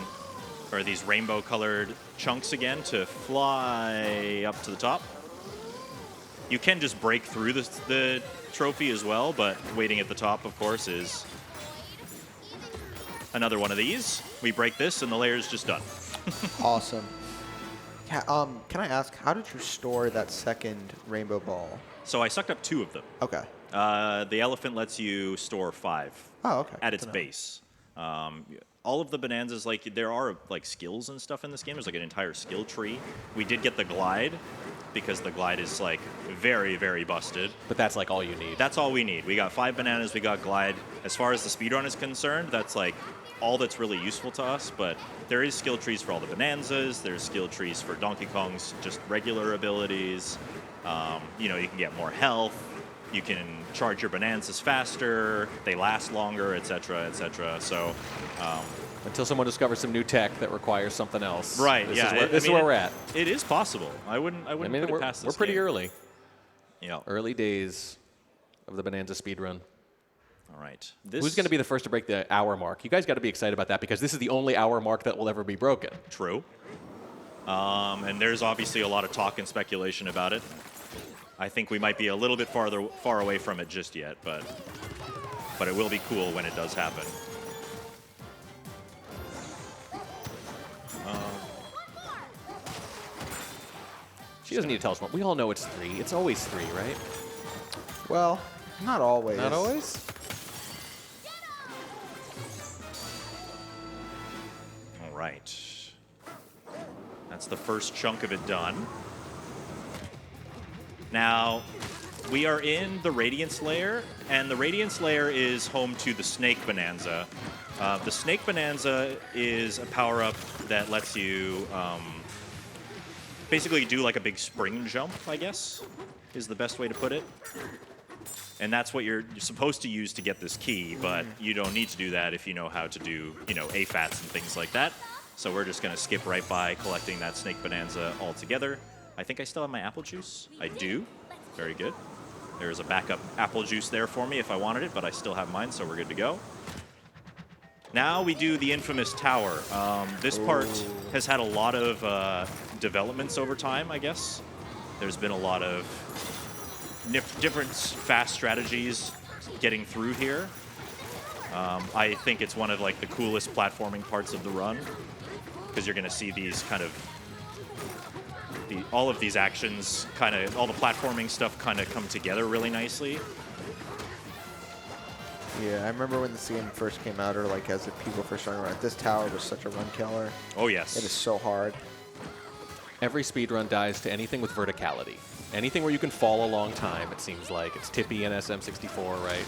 or these rainbow-colored chunks again to fly up to the top. You can just break through the trophy as well, but waiting at the top, of course, is another one of these. We break this, and the layer is just done. Awesome. Yeah, can I ask, how did you store that second rainbow ball? So I sucked up 2 of them. Okay. The elephant lets you store 5 Oh, okay. at its base. All of the Bananzas, like, there are like skills and stuff in this game. There's like an entire skill tree. We did get the glide because the glide is like very, very busted. But that's like all you need. That's all we need. We got 5 bananas, we got glide. As far as the speedrun is concerned, that's like all that's really useful to us, but there is skill trees for all the Bananzas, there's skill trees for Donkey Kong's just regular abilities. You know, you can get more health, you can charge your Bananzas faster, they last longer, etc., etc. So, until someone discovers some new tech that requires something else. right? This Yeah, is where we're at. It is possible. I wouldn't put it past this we're pretty game. early. Yeah. Early days of the Bananza speedrun. All right. Who's going to be the first to break the hour mark? You guys got to be excited about that because this is the only hour mark that will ever be broken. True. And there's obviously a lot of talk and speculation about it. I think we might be a little bit far away from it just yet, but it will be cool when it does happen. She doesn't need to tell us more. We all know it's 3. It's always 3, right? Well, not always. Not always? All right. That's the first chunk of it done. Now, we are in the Radiance layer, and the Radiance layer is home to the Snake Bananza. The Snake Bananza is a power-up that lets you basically do like a big spring jump, I guess, is the best way to put it. And that's what you're supposed to use to get this key, but you don't need to do that if you know how to do, you know, AFATs and things like that. So we're just going to skip right by collecting that Snake Bananza altogether. I think I still have my apple juice. I do. Very good. There's a backup apple juice there for me if I wanted it, but I still have mine, so we're good to go. Now we do the infamous tower. This part has had a lot of developments over time, I guess. There's been a lot of different fast strategies getting through here. I think it's one of like the coolest platforming parts of the run because you're going to see these kind of all of these actions, kind of all the platforming stuff kind of come together really nicely. Yeah, I remember when this game first came out, or like as the people first started around, this tower was such a run killer. Oh yes. It is so hard. Every speedrun dies to anything with verticality. Anything where you can fall a long time, it seems like. It's Tippy and SM64, right?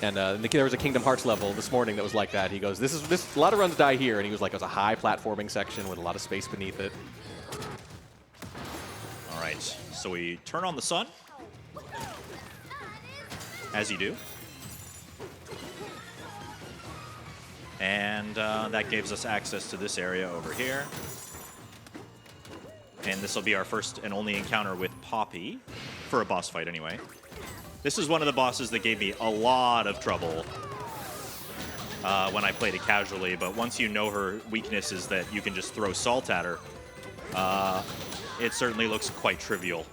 And there was a Kingdom Hearts level this morning that was like that. He goes, a lot of runs die here. And he was like, it was a high platforming section with a lot of space beneath it. All right, so we turn on the sun, as you do. And that gives us access to this area over here. And this will be our first and only encounter with Poppy, for a boss fight anyway. This is one of the bosses that gave me a lot of trouble when I played it casually, but once you know her weakness is that you can just throw salt at her, it certainly looks quite trivial.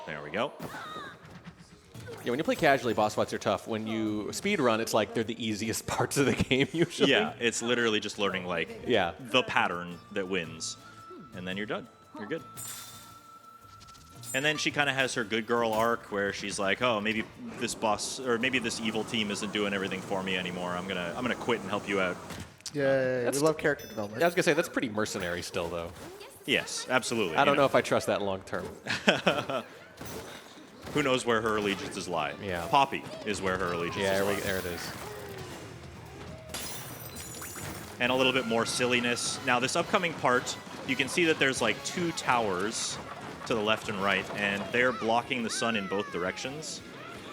There we go. Yeah, when you play casually, boss fights are tough. When you speedrun, it's like they're the easiest parts of the game usually. Yeah, it's literally just learning like yeah. the pattern that wins, and then you're done. You're good. And then she kind of has her good girl arc where she's like, oh, maybe this boss or maybe this evil team isn't doing everything for me anymore. I'm gonna quit and help you out. Yeah, we love character development. I was gonna say that's pretty mercenary still, though. Yes, absolutely. I don't know if I trust that long term. Who knows where her allegiances lie? Yeah. Poppy is where her allegiances lie. Yeah, there it is. And a little bit more silliness. Now, this upcoming part, you can see that there's like 2 towers to the left and right, and they're blocking the sun in both directions.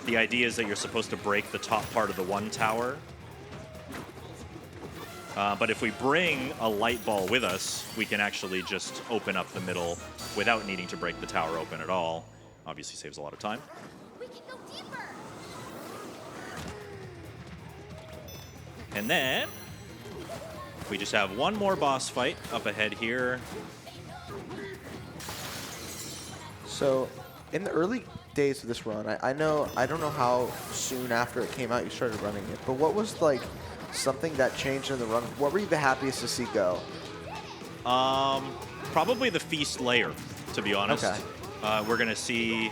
The idea is that you're supposed to break the top part of the one tower But if we bring a light ball with us, we can actually just open up the middle without needing to break the tower open at all. Obviously saves a lot of time. We can go deeper. And then we just have one more boss fight up ahead here. So, in the early days of this run, I don't know how soon after it came out you started running it, but what was like something that changed in the run? What were you the happiest to see go? Probably the feast layer, to be honest. Okay. We're gonna see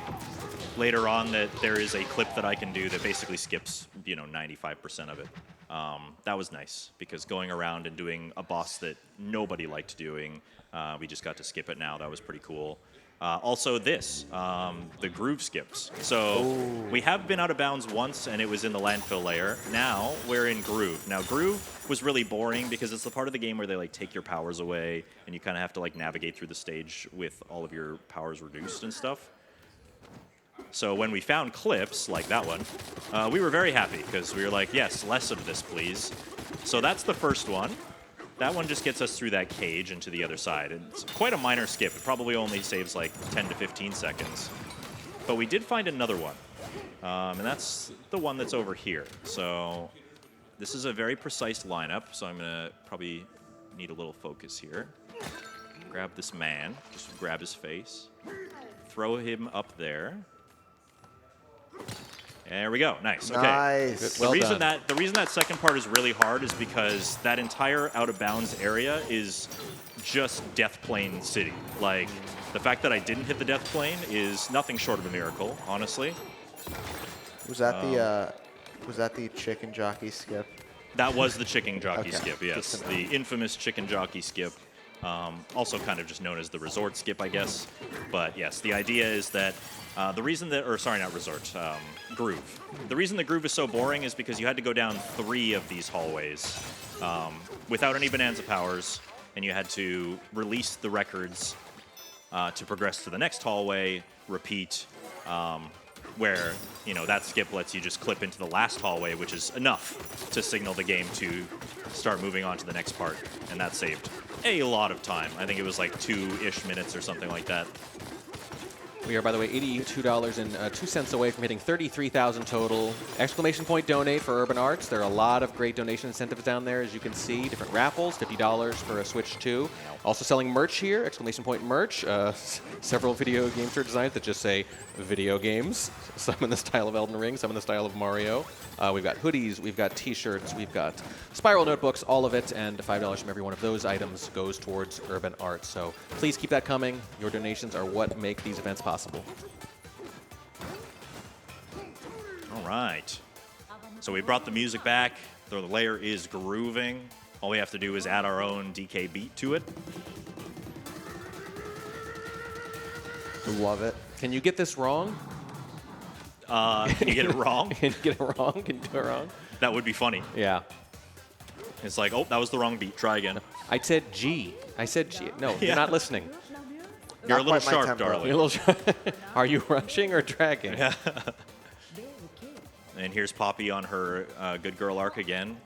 later on that there is a clip that I can do that basically skips, 95% of it. That was nice because going around and doing a boss that nobody liked doing, we just got to skip it now. That was pretty cool. Also this, the groove skips. So we have been out of bounds once and it was in the landfill layer. Now we're in groove. Now groove was really boring because it's the part of the game where they like take your powers away and you kind of have to like navigate through the stage with all of your powers reduced and stuff. So when we found clips like that one, we were very happy because we were like, yes, less of this, please. So that's the first one. That one just gets us through that cage and to the other side. It's quite a minor skip. It probably only saves like 10 to 15 seconds. But we did find another one. And that's the one that's over here. So this is a very precise lineup. So I'm going to probably need a little focus here. Grab this man. Just grab his face. Throw him up there. There we go. Nice. Okay. Nice. Well the reason done. that second part is really hard is because that entire out of bounds area is just Death Plane City. Like the fact that I didn't hit the Death Plane is nothing short of a miracle, honestly. Was that the chicken jockey skip? That was the chicken jockey Okay. skip, Good yes. to know. The infamous chicken jockey skip. Also kind of just known as the resort skip, I guess. But yes, the idea is that the reason that, or sorry, not resort, groove. The reason the groove is so boring is because you had to go down 3 of these hallways without any Bananza powers, and you had to release the records to progress to the next hallway, repeat, where, that skip lets you just clip into the last hallway, which is enough to signal the game to start moving on to the next part, and that saved a lot of time. I think it was like 2-ish minutes or something like that. We are, by the way, $82.02 away from hitting 33,000 total. Exclamation point donate for Urban Arts. There are a lot of great donation incentives down there, as you can see. Different raffles, $50 for a Switch 2. Also selling merch here, exclamation point merch. Several video game shirt designs that just say video games. Some in the style of Elden Ring, some in the style of Mario. We've got hoodies, we've got t-shirts, we've got spiral notebooks, all of it, and $5 from every one of those items goes towards Urban Arts. So please keep that coming. Your donations are what make these events possible. All right. So we brought the music back. The layer is grooving. All we have to do is add our own DK beat to it. Love it. Can you get this wrong? Can you get it wrong? Can you get it wrong? Can you do it wrong? That would be funny. Yeah. It's like, oh, that was the wrong beat. Try again. I said G. I said G. No, you're not listening. You're a Not little quite my sharp, tempo. darling. You're a little Are you rushing or dragging? And here's Poppy on her good girl arc again.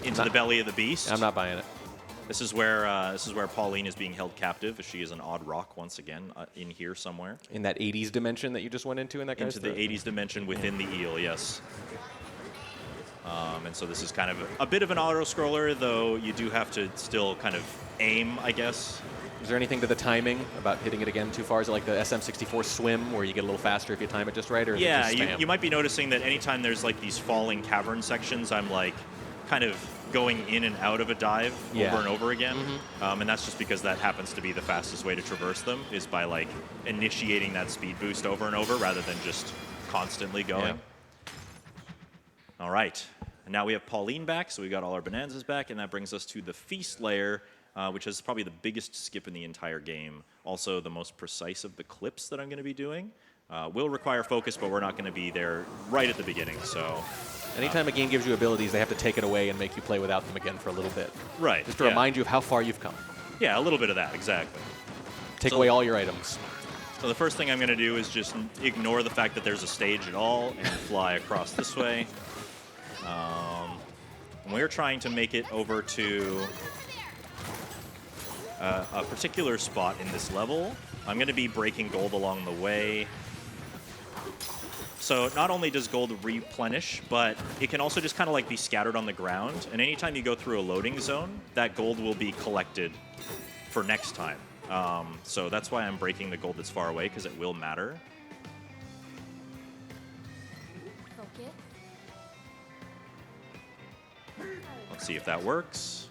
Into the belly of the beast. I'm not buying it. This is where Pauline is being held captive. She is an odd rock once again in here somewhere. In that 80s dimension that you just went into in that guy's Into the throat? 80s dimension within the eel, yes. And so this is kind of a bit of an auto-scroller, though you do have to still kind of aim, I guess. Is there anything to the timing about hitting it again too far? Is it like the SM64 swim where you get a little faster if you time it just right? Or is Yeah, it just spam? you might be noticing that anytime there's like these falling cavern sections, I'm like kind of going in and out of a dive over and over again. And that's just because that happens to be the fastest way to traverse them, is by like initiating that speed boost over and over rather than just constantly going. All right. And now we have Pauline back, so we got all our Bananzas back, and that brings us to the Feast layer, which is probably the biggest skip in the entire game. Also the most precise of the clips that I'm going to be doing. Will require focus, but we're not going to be there right at the beginning, so... Anytime a game gives you abilities, they have to take it away and make you play without them again for a little bit. Right. Just to remind you of how far you've come. Yeah, a little bit of that, exactly. Take away all your items. So the first thing I'm going to do is just ignore the fact that there's a stage at all and fly across this way. And we're trying to make it over to a particular spot in this level. I'm going to be breaking gold along the way. So not only does gold replenish, but it can also just kind of like be scattered on the ground. And anytime you go through a loading zone, that gold will be collected for next time. So that's why I'm breaking the gold that's far away, because it will matter. Let's see if that works.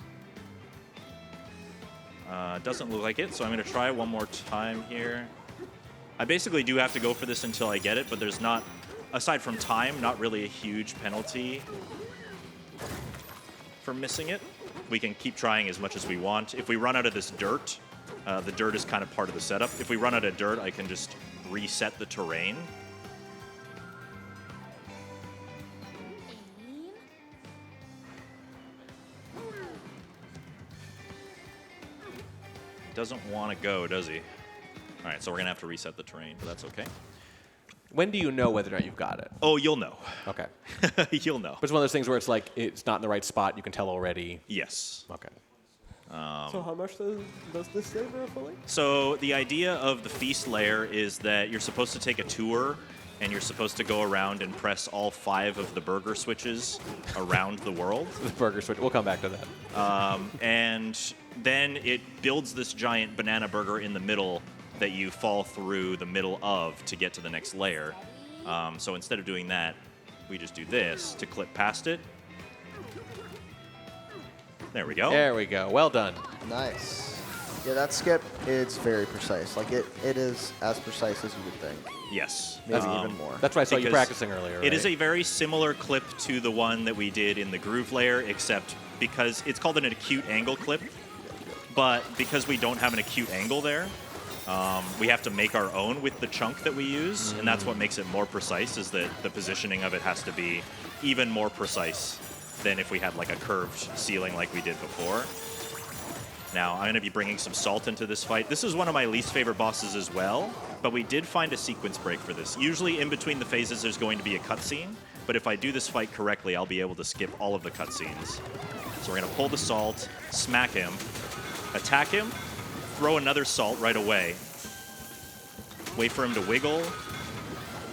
Doesn't look like it, so I'm going to try one more time here. I basically do have to go for this until I get it, but there's not, aside from time, not really a huge penalty for missing it. We can keep trying as much as we want. If we run out of this dirt, the dirt is kind of part of the setup. If we run out of dirt, I can just reset the terrain. Doesn't want to go, does he? All right, so we're going to have to reset the terrain, but that's okay. When do you know whether or not you've got it? Oh, you'll know. Okay. You'll know. But it's one of those things where it's like it's not in the right spot. You can tell already. Yes. Okay. So how much does this save roughly? So the idea of the feast layer is that you're supposed to take a tour, and you're supposed to go around and press all 5 of the burger switches around the world. The burger switch. We'll come back to that. And then it builds this giant banana burger in the middle that you fall through the middle of to get to the next layer. So instead of doing that, we just do this to clip past it. There we go. There we go. Well done. Nice. Yeah, that skip is very precise. Like, it is as precise as you would think. Yes. Maybe even more. That's why I saw you Because practicing earlier. It is right? a very similar clip to the one that we did in the groove layer, except because it's called an acute angle clip. But because we don't have an acute angle there, we have to make our own with the chunk that we use, and that's what makes it more precise, is that the positioning of it has to be even more precise than if we had like a curved ceiling like we did before. Now, I'm going to be bringing some salt into this fight. This is one of my least favorite bosses as well, but we did find a sequence break for this. Usually in between the phases there's going to be a cutscene, but if I do this fight correctly, I'll be able to skip all of the cutscenes. So we're going to pull the salt, smack him, attack him, throw another salt right away, wait for him to wiggle,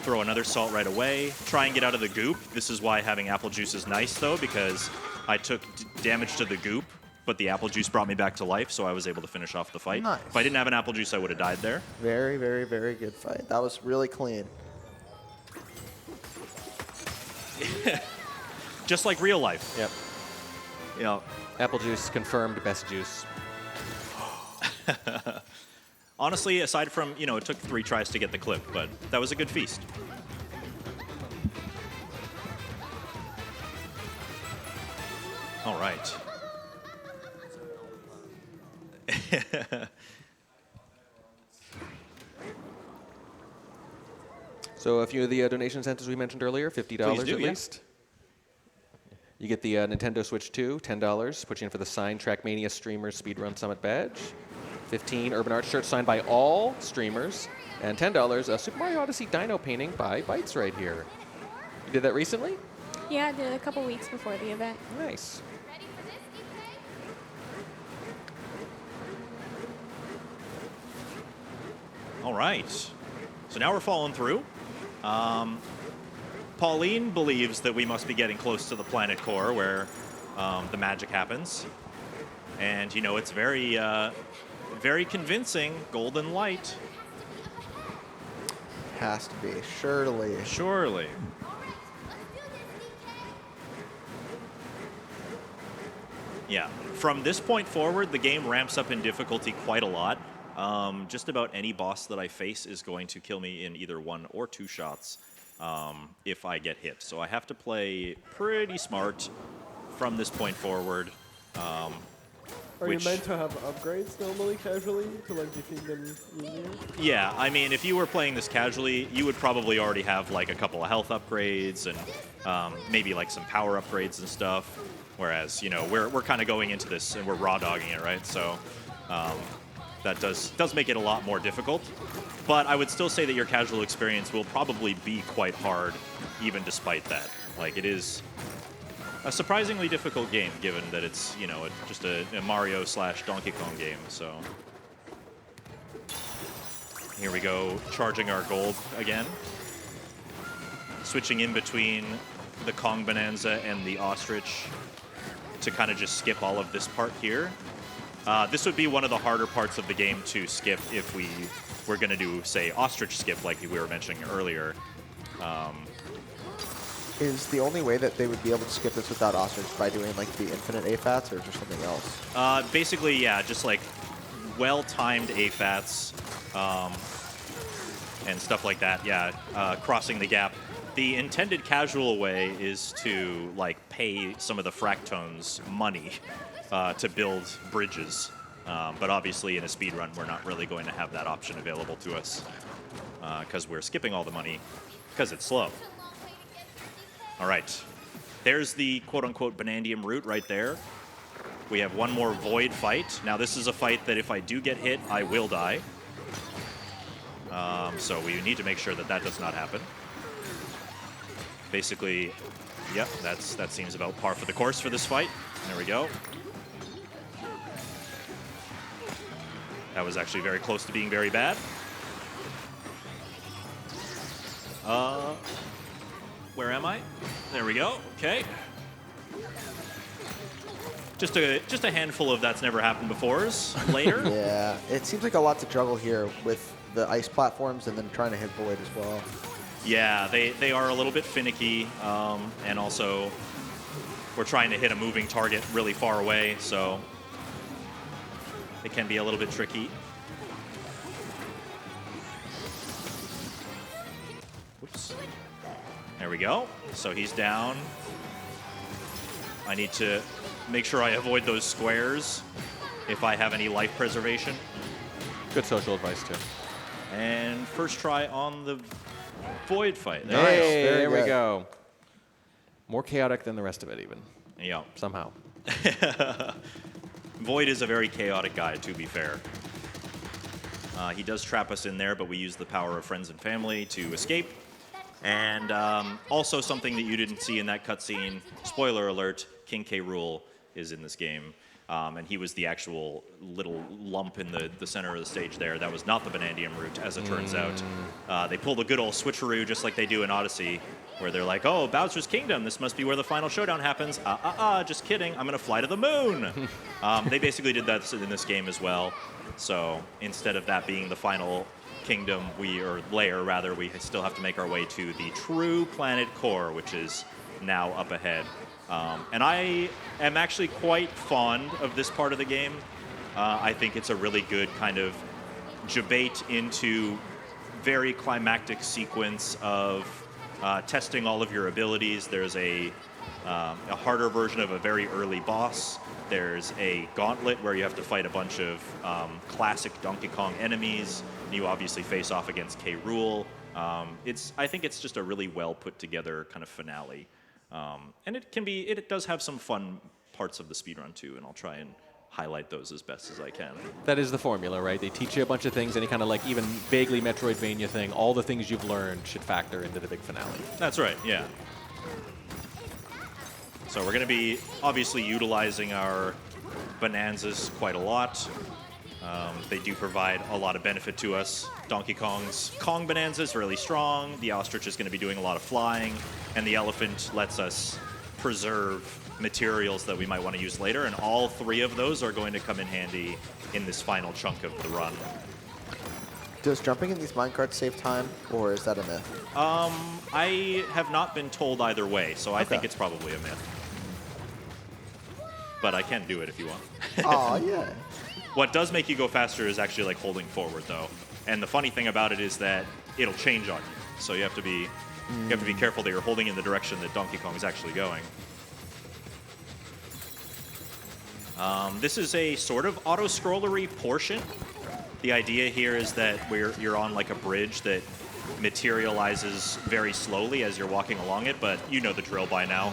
throw another salt right away, try and get out of the goop. This is why having apple juice is nice, though, because I took damage to the goop, but the apple juice brought me back to life, so I was able to finish off the fight. Nice. If I didn't have an apple juice, I would have died there. Very, very, very good fight. That was really clean. Just like real life. Yep. You know, Apple juice confirmed best juice. honestly, aside from, you know, it took 3 tries to get the clip, but that was a good feast. All right. So a few of the donation centers we mentioned earlier, $50 Please do, at yeah. least. You get the Nintendo Switch 2, $10. Put you in for the signed Trackmania Streamers Speedrun Summit badge. $15 Urban Art shirt signed by all streamers. And $10 a Super Mario Odyssey Dino painting by Bytes right here. You did that recently? Yeah, I did it a couple weeks before the event. Nice. All right. So now we're following through. Pauline believes that we must be getting close to the planet core where the magic happens. And, you know, it's very, very convincing. Golden light. Has to be. Surely. Surely. Yeah. From this point forward, the game ramps up in difficulty quite a lot. Just about any boss that I face is going to kill me in either 1 or 2 shots if I get hit. So I have to play pretty smart from this point forward. Are you meant to have upgrades normally, casually, to like defeat them easier? Yeah, I mean, if you were playing this casually, you would probably already have like a couple of health upgrades and maybe like some power upgrades and stuff. Whereas, you know, we're kind of going into this and we're raw dogging it, right? So that does make it a lot more difficult. But I would still say that your casual experience will probably be quite hard, even despite that. Like, it is a surprisingly difficult game, given that it's, you know, just a Mario / Donkey Kong game. So here we go, charging our gold again. Switching in between the Kong Bananza and the Ostrich to kind of just skip all of this part here. This would be one of the harder parts of the game to skip if we were going to do, say, Ostrich skip like we were mentioning earlier. Is the only way that they would be able to skip this without Ostrich by doing like the infinite AFATs, or is there something else? Basically, yeah, just like well-timed AFATs and stuff like that. Yeah, crossing the gap. The intended casual way is to like pay some of the Fractones money to build bridges. But obviously in a speedrun, we're not really going to have that option available to us because we're skipping all the money because it's slow. All right, there's the quote-unquote Banandium route right there. We have one more Void fight. Now this is a fight that if I do get hit, I will die. So we need to make sure that that does not happen. Basically, yep, that seems about par for the course for this fight. There we go. That was actually very close to being very bad. Where am I? There we go. Okay. Just a handful of that's never happened before's later. Yeah, it seems like a lot to juggle here with the ice platforms and then trying to hit Void as well. Yeah, they are a little bit finicky, and also we're trying to hit a moving target really far away, so it can be a little bit tricky. Whoops. There we go. So he's down. I need to make sure I avoid those squares if I have any life preservation. Good social advice, too. And first try on the Void fight. There Nice. we go. There we good. go. More chaotic than the rest of it, even. Yeah. Somehow. Void is a very chaotic guy, to be fair. He does trap us in there, but we use the power of friends and family to escape. And also something that you didn't see in that cutscene, spoiler alert, King K. Rool is in this game. And he was the actual little lump in the center of the stage there. That was not the Banandium route, as it turns out. They pulled a good old switcheroo, just like they do in Odyssey, where they're like, oh, Bowser's Kingdom, this must be where the final showdown happens. Just kidding, I'm going to fly to the moon. They basically did that in this game as well. So instead of that being the final kingdom, or layer rather, we still have to make our way to the true planet core, which is now up ahead. And I am actually quite fond of this part of the game. I think it's a really good kind of debate into very climactic sequence of testing all of your abilities. There's a harder version of a very early boss. There's a gauntlet where you have to fight a bunch of classic Donkey Kong enemies. You obviously face off against K. Rool. I think it's just a really well put together kind of finale. And it does have some fun parts of the speedrun too, and I'll try and highlight those as best as I can. That is the formula, right? They teach you a bunch of things, any kind of like even vaguely Metroidvania thing. All the things you've learned should factor into the big finale. That's right, yeah. So we're going to be obviously utilizing our Bananzas quite a lot. They do provide a lot of benefit to us. Donkey Kong's Kong Bananza is really strong. The Ostrich is going to be doing a lot of flying. And the Elephant lets us preserve materials that we might want to use later. And all three of those are going to come in handy in this final chunk of the run. Does jumping in these minecarts save time, or is that a myth? I have not been told either way, so I think it's probably a myth. But I can do it if you want. Oh, yeah. What does make you go faster is actually like holding forward, though. And the funny thing about it is that it'll change on you. So you have to be careful that you're holding in the direction that Donkey Kong is actually going. This is a sort of auto-scrollery portion. The idea here is that you're on like a bridge that materializes very slowly as you're walking along it, but you know the drill by now.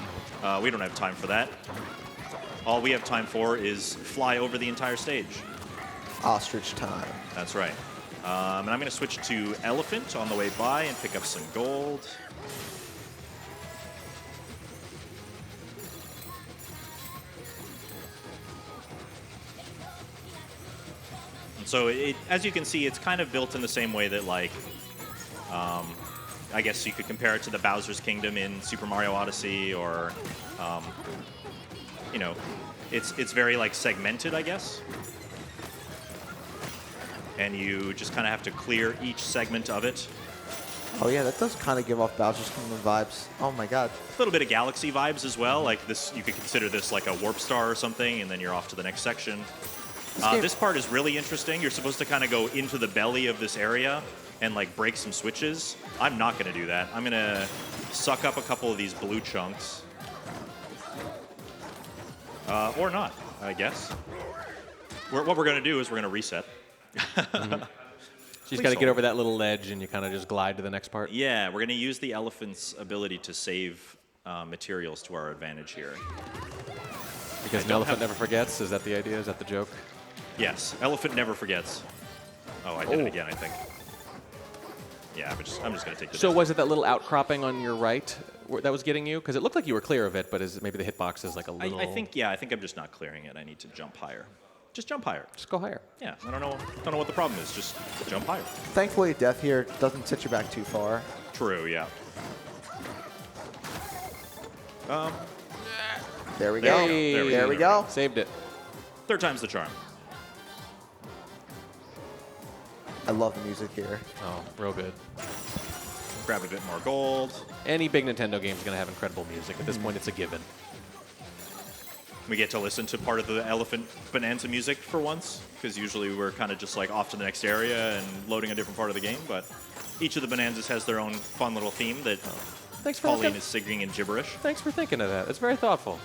We don't have time for that. All we have time for is fly over the entire stage. Ostrich time. That's right. And I'm going to switch to Elephant on the way by and pick up some gold. So as you can see, it's kind of built in the same way that, like, I guess you could compare it to the Bowser's Kingdom in Super Mario Odyssey, or, you know, it's very, like, segmented, I guess. And you just kind of have to clear each segment of it. Oh yeah, that does kind of give off Bowser's Kingdom vibes. Oh my god. A little bit of Galaxy vibes as well. Like this, you could consider this like a warp star or something, and then you're off to the next section. This part is really interesting. You're supposed to kind of go into the belly of this area and like break some switches. I'm not going to do that. I'm going to suck up a couple of these blue chunks. Or not, I guess. What we're going to do is we're going to reset. So you just got to get over that little ledge and you kind of just glide to the next part? Yeah, we're going to use the elephant's ability to save materials to our advantage here. Because an elephant never forgets? Is that the idea? Is that the joke? Yes, elephant never forgets. Oh, I did it again, I think. Yeah, I'm just going to take this. So was it that little outcropping on your right that was getting you? Because it looked like you were clear of it, but is maybe the hitbox is like a little... I think I'm just not clearing it. I need to jump higher. Just jump higher. Just go higher. Yeah, I don't know what the problem is. Just jump higher. Thankfully, death here doesn't set you back too far. True, yeah. There we go. Hey. There we go. Saved it. Third time's the charm. I love the music here. Oh, real good. Grab a bit more gold. Any big Nintendo game is going to have incredible music. At this point, it's a given. We get to listen to part of the Elephant Bananza music for once, because usually we're kind of just like off to the next area and loading a different part of the game, but each of the Bananzas has their own fun little theme that Thanks for Pauline is singing in gibberish. Thanks for thinking of that. It's very thoughtful.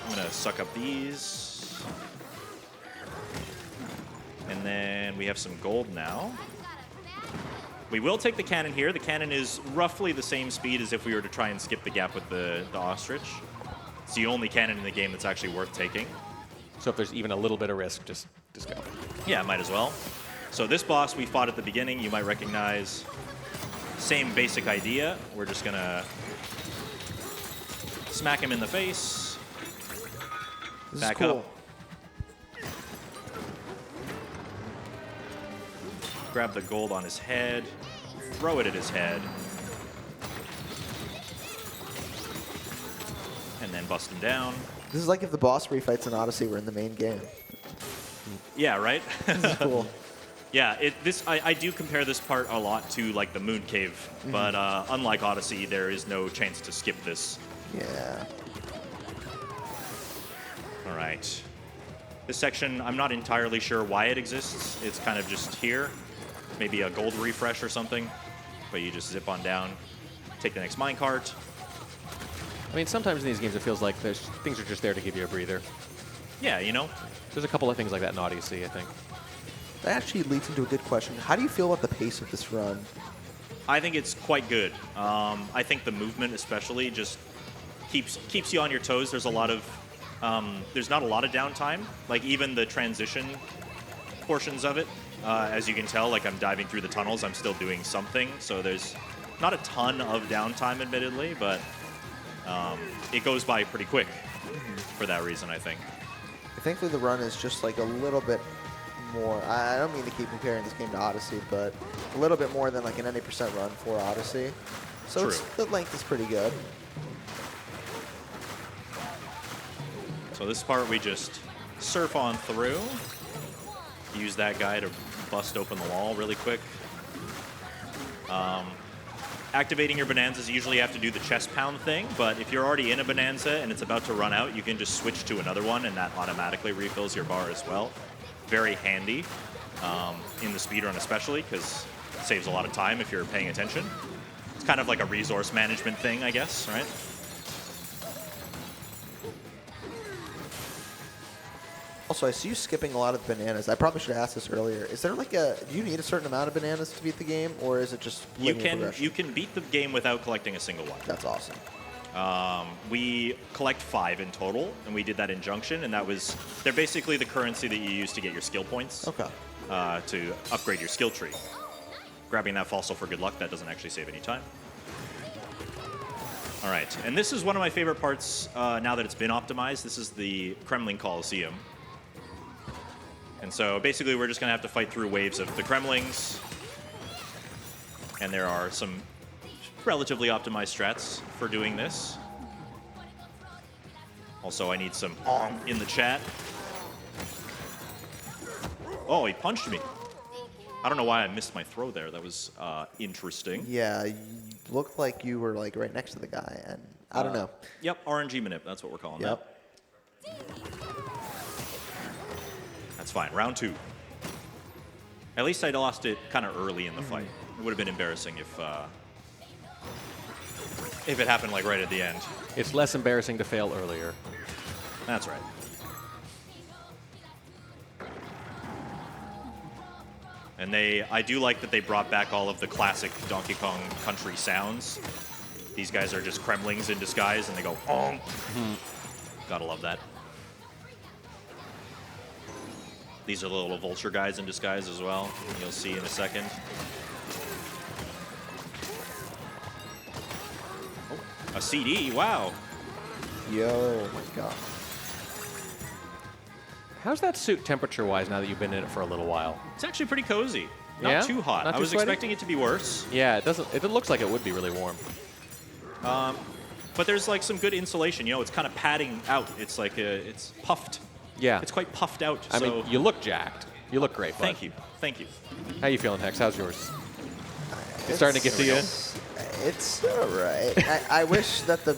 I'm going to suck up these. And then we have some gold now. We will take the cannon here. The cannon is roughly the same speed as if we were to try and skip the gap with the ostrich. It's the only cannon in the game that's actually worth taking. So if there's even a little bit of risk, just go. Yeah, might as well. So this boss we fought at the beginning, you might recognize. Same basic idea. We're just going to smack him in the face. This Back is cool. up. Grab the gold on his head, throw it at his head, and then bust him down. This is like if the boss refights in Odyssey were in the main game. Yeah, right? This is cool. Yeah, I do compare this part a lot to like the Moon Cave, but unlike Odyssey, there is no chance to skip this. Yeah. All right. This section, I'm not entirely sure why it exists. It's kind of just here. Maybe a gold refresh or something, but you just zip on down, take the next minecart. I mean, sometimes in these games it feels like things are just there to give you a breather. Yeah, you know? There's a couple of things like that in Odyssey, I think. That actually leads into a good question. How do you feel about the pace of this run? I think it's quite good. I think the movement especially just keeps you on your toes. There's a lot of there's not a lot of downtime. Like even the transition portions of it, as you can tell, like I'm diving through the tunnels, I'm still doing something. So there's not a ton of downtime, admittedly, but it goes by pretty quick for that reason, I think. Thankfully, the run is just like a little bit more. I don't mean to keep comparing this game to Odyssey, but a little bit more than like an 90% run for Odyssey. So the length is pretty good. So this part we just surf on through. Use that guy to bust open the wall really quick. Activating your Bananzas, you usually have to do the chest pound thing, but if you're already in a Bananza and it's about to run out, you can just switch to another one and that automatically refills your bar as well. Very handy in the speedrun especially, because it saves a lot of time if you're paying attention. It's kind of like a resource management thing, I guess, right? Also, I see you skipping a lot of bananas. I probably should have asked this earlier. Is there like do you need a certain amount of bananas to beat the game, or is it just linear progression? You can beat the game without collecting a single one. That's awesome. We collect 5 in total, and we did that in Junction, and they're basically the currency that you use to get your skill points. Okay. To upgrade your skill tree. Grabbing that fossil for good luck, that doesn't actually save any time. All right, and this is one of my favorite parts now that it's been optimized. This is the Kremlin Coliseum. And so basically we're just going to have to fight through waves of the Kremlings. And there are some relatively optimized strats for doing this. Also, I need some in the chat. Oh, he punched me. I don't know why I missed my throw there. That was interesting. Yeah, you looked like you were like right next to the guy, and I don't know. Yep, RNG manip. That's what we're calling Yep. that. That's fine. Round 2. At least I lost it kind of early in the fight. It would have been embarrassing if it happened like right at the end. It's less embarrassing to fail earlier. That's right. And I do like that they brought back all of the classic Donkey Kong Country sounds. These guys are just Kremlings in disguise, and they go, oh. Gotta love that. These are the little vulture guys in disguise as well. You'll see in a second. Oh, a CD, wow. Yo, my God. How's that suit temperature-wise now that you've been in it for a little while? It's actually pretty cozy. Not Yeah? too hot. Not I too was sweaty? expecting it to be worse. Yeah, it doesn't. It looks like it would be really warm. But there's like some good insulation. You know, it's kind of padding out. It's like it's puffed. Yeah. It's quite puffed out. I so mean, you look jacked. You look great, bud. thank you. Thank you. How you feeling, Hex? How's yours? It's starting to get to you? It's all right. I wish that the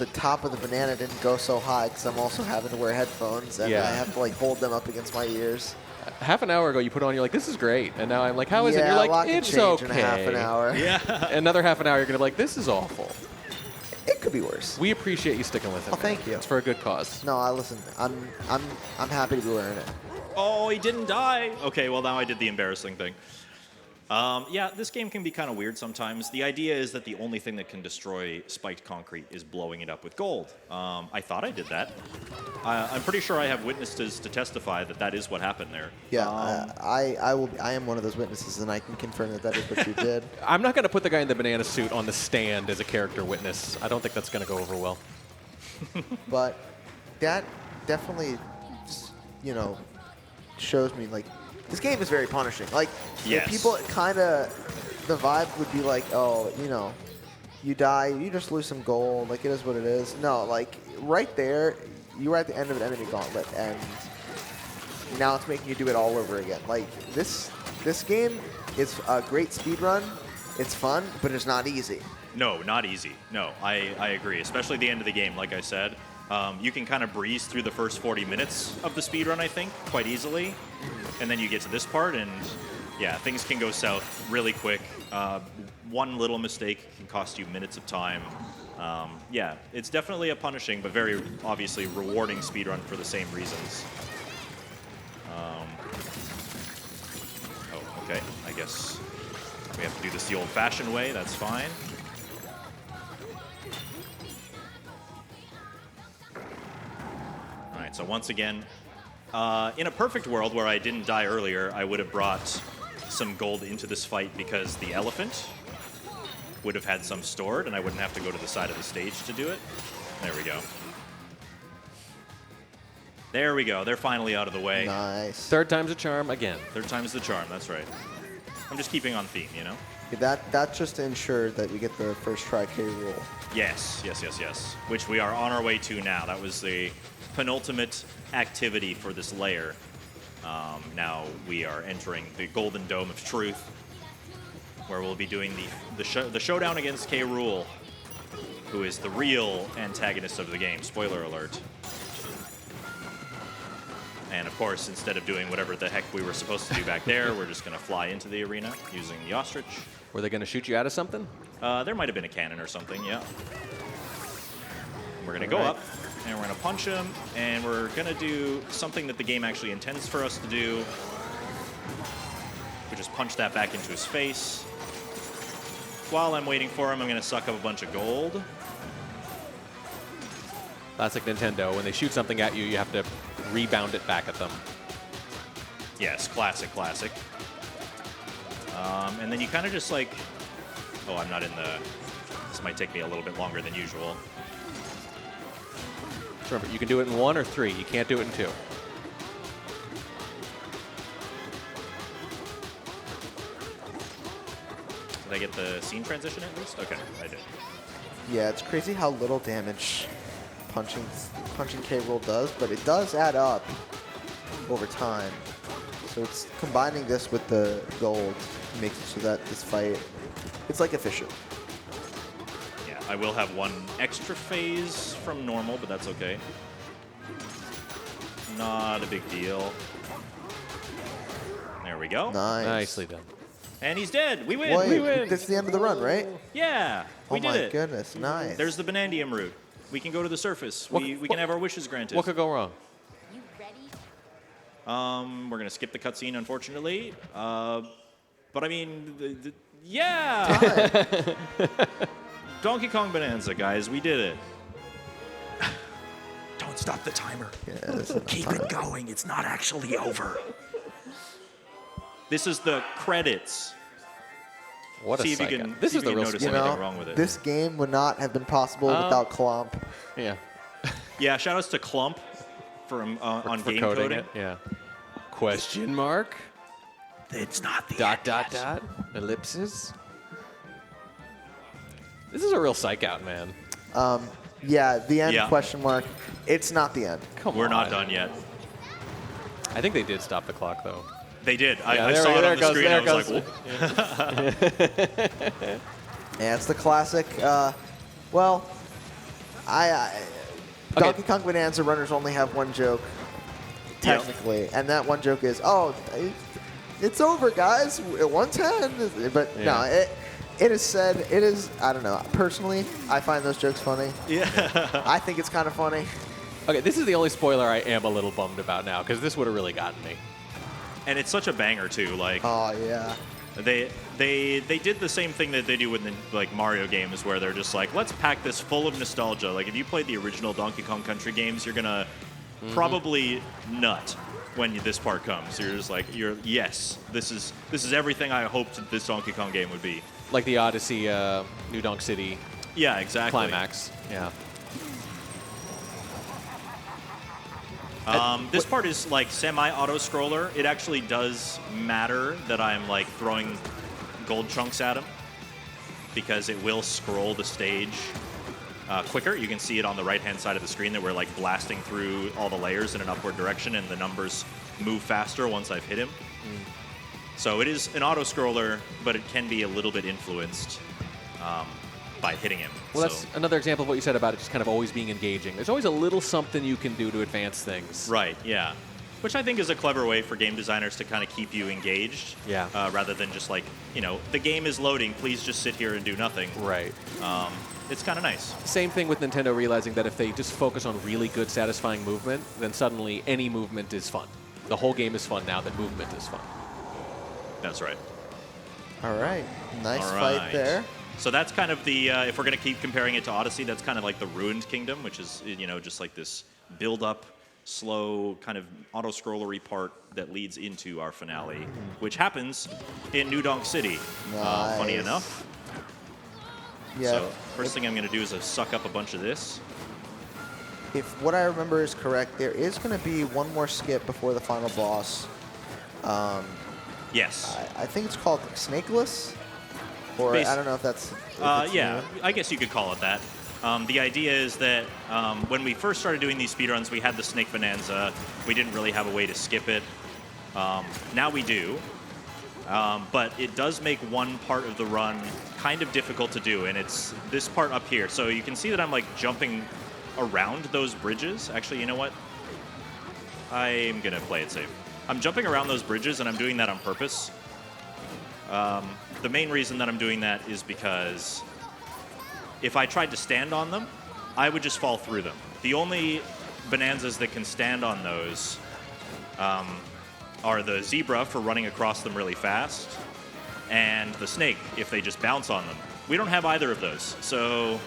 top of the banana didn't go so high because I'm also having to wear headphones and Yeah. I have to like hold them up against my ears. Half an hour ago, you put on, you're like, this is great. And now I'm like, how is it? Yeah, You're a like, lot can it's change okay. in half an hour. Yeah. Another half an hour, you're going to be like, this is awful. It could be worse. We appreciate you sticking with it. Oh, thank you. It's for a good cause. No, I listen. I'm happy to be wearing it. Oh, he didn't die. Okay, well now I did the embarrassing thing. Yeah, this game can be kind of weird sometimes. The idea is that the only thing that can destroy spiked concrete is blowing it up with gold. I thought I did that. I'm pretty sure I have witnesses to testify that that is what happened there. Yeah, I am one of those witnesses, and I can confirm that that is what you did. I'm not going to put the guy in the banana suit on the stand as a character witness. I don't think that's going to go over well. But that definitely, you know, shows me like this game is very punishing. Like, Yes. if people kind of, the vibe would be like, oh, you know, you die, you just lose some gold. Like, it is what it is. No, like right there, you were at the end of an enemy gauntlet, and now it's making you do it all over again. Like this game is a great speed run. It's fun, but it's not easy. No, not easy. No, I agree. Especially the end of the game, like I said. You can kind of breeze through the first 40 minutes of the speedrun, I think, quite easily. And then you get to this part, and yeah, things can go south really quick. One little mistake can cost you minutes of time. Yeah, it's definitely a punishing, but very obviously rewarding speedrun for the same reasons. Oh, okay. I guess we have to do this the old-fashioned way. That's fine. All right, so once again, in a perfect world where I didn't die earlier, I would have brought some gold into this fight because the elephant would have had some stored, and I wouldn't have to go to the side of the stage to do it. There we go. There we go. They're finally out of the way. Nice. Third time's a charm again. Third time's the charm. That's right. I'm just keeping on theme, you know? That's just to ensure that we get the first try K rule. Yes, yes, yes, yes. Which we are on our way to now. That was the penultimate activity for this layer. Now we are entering the Golden Dome of Truth, where we'll be doing the showdown against K. Rool, who is the real antagonist of the game. Spoiler alert. And of course, instead of doing whatever the heck we were supposed to do back there, we're just going to fly into the arena using the ostrich. Were they going to shoot you out of something? There might have been a cannon or something, yeah. We're going to go up, and we're going to punch him, and we're going to do something that the game actually intends for us to do. We just punch that back into his face. While I'm waiting for him, I'm going to suck up a bunch of gold. Classic Nintendo. When they shoot something at you, you have to rebound it back at them. Yes, classic, classic. And then you kind of just like... Oh, I'm not in the this might take me a little bit longer than usual. So remember, you can do it in 1 or 3. You can't do it in 2. Did I get the scene transition at least? Okay, I did. Yeah, it's crazy how little damage punching K. Rool does, but it does add up over time. So it's combining this with the gold makes it so that this fight, it's like efficient. Yeah, I will have 1 extra phase from normal, but that's okay. Not a big deal. There we go. Nice. Nicely done. And he's dead. We win. Wait, We win. that's the end of the run, right? Yeah, we did Oh my it. goodness, nice. There's the Banandium route. We can go to the surface. We can have our wishes granted. What could go wrong? You ready? We're gonna skip the cutscene, unfortunately. But I mean, yeah. Donkey Kong Bonanza, guys, we did it. Don't stop the timer. Yeah, Keep it going. It's not actually over. This is the credits. What See a if you psycho. can. This see is if the you real can notice You anything know, wrong with it. this game would not have been possible without Clump. Yeah. Yeah, shout outs to Clump from on For game coding coding. it. Yeah. Question mark? It's not the Dot, end dot, yet. dot. Ellipses. This is a real psych out, man. Yeah, the end Yeah. question mark. It's not the end. Come We're on. not done yet. I think they did stop the clock, though. They did. Yeah, I there saw we- it there on it the goes, screen. there I was it like, goes. "Whoa." Yeah, it's the classic. Well, Donkey Kong Bonanza runners only have one joke, technically, and that one joke is, "Oh, it's over, guys. 110." But Yeah. no, it is said. It is. I don't know. Personally, I find those jokes funny. Yeah. I think it's kind of funny. Okay, this is the only spoiler I am a little bummed about now, because this would have really gotten me. And it's such a banger too. Like Oh yeah. they did the same thing that they do with the like Mario games, where they're just like, let's pack this full of nostalgia. Like if you played the original Donkey Kong Country games, you're gonna probably nut when this part comes. You're just like, yes, this is everything I hoped this Donkey Kong game would be. Like the Odyssey, New Donk City Yeah, exactly. climax. Yeah. This part is like semi-auto scroller. It actually does matter that I'm like throwing gold chunks at him, because it will scroll the stage quicker. You can see it on the right-hand side of the screen that we're like blasting through all the layers in an upward direction, and the numbers move faster once I've hit him. So it is an auto scroller, but it can be a little bit influenced by hitting him. Well, So- that's another example of what you said about it just kind of always being engaging. There's always a little something you can do to advance things. Right, yeah. Which I think is a clever way for game designers to kind of keep you engaged. Yeah. Rather than just like, the game is loading, please just sit here and do nothing. Right. It's kind of nice. Same thing with Nintendo realizing that if they just focus on really good, satisfying movement, then suddenly any movement is fun. The whole game is fun now that movement is fun. That's right. All right. Nice All fight right. there. So that's kind of the, if we're going to keep comparing it to Odyssey, that's kind of like the Ruined Kingdom, which is, just like this build-up, slow, kind of auto-scrollery part that leads into our finale, which happens in New Donk City, funny Nice. enough. Yeah. So first thing I'm going to do is suck up a bunch of this. If what I remember is correct, there is going to be one more skip before the final boss. Yes. I think it's called Snakeless, or I don't know if that's. if it's Yeah, new. I guess you could call it that. The idea is that when we first started doing these speedruns, we had the Snake Bonanza. We didn't really have a way to skip it. Now we do. But it does make one part of the run kind of difficult to do, and it's this part up here. So you can see that I'm like jumping around those bridges. Actually, you know what? I'm going to play it safe. I'm jumping around those bridges, and I'm doing that on purpose. The main reason that I'm doing that is because if I tried to stand on them, I would just fall through them. The only Bonanzas that can stand on those are the zebra for running across them really fast, and the snake if they just bounce on them. We don't have either of those, so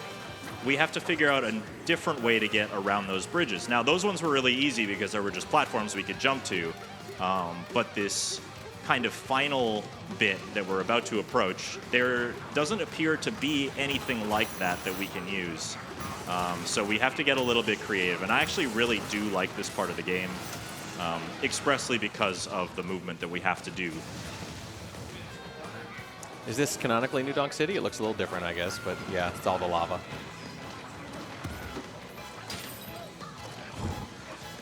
we have to figure out a different way to get around those bridges. Now, those ones were really easy because there were just platforms we could jump to, but this kind of final bit that we're about to approach, there doesn't appear to be anything like that we can use. So we have to get a little bit creative. And I actually really do like this part of the game, expressly because of the movement that we have to do. Is this canonically New Donk City? It looks a little different, I guess, but yeah, it's all the lava.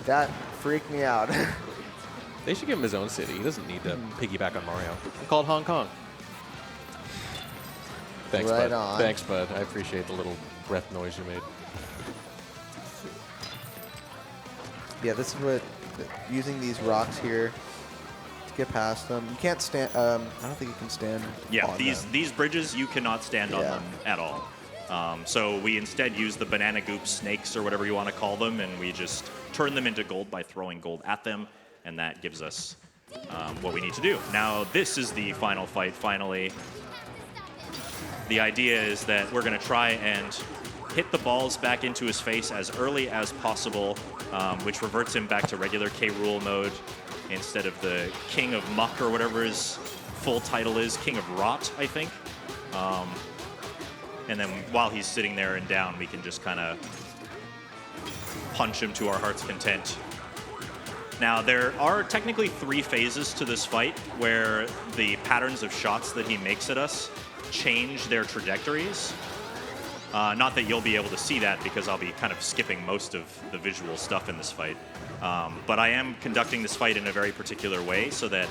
That freaked me out. They should give him his own city. He doesn't need to piggyback on Mario. Call it Hong Kong. Thanks, Right bud. on. Thanks, bud. I appreciate the little breath noise you made. Yeah, this is what using these rocks here to get past them. You can't stand. I don't think you can stand. Yeah, on them. these bridges, you cannot stand on them at all. So we instead use the banana goop snakes, or whatever you want to call them, and we just turn them into gold by throwing gold at them, and that gives us what we need to do. Now, this is the final fight, finally. The idea is that we're going to try and hit the balls back into his face as early as possible, which reverts him back to regular K. Rool mode instead of the King of Muck, or whatever his full title is, King of Rot, I think. And then while he's sitting there and down, we can just kind of punch him to our heart's content. Now, there are technically 3 phases to this fight where the patterns of shots that he makes at us change their trajectories. Not that you'll be able to see that, because I'll be kind of skipping most of the visual stuff in this fight. But I am conducting this fight in a very particular way so that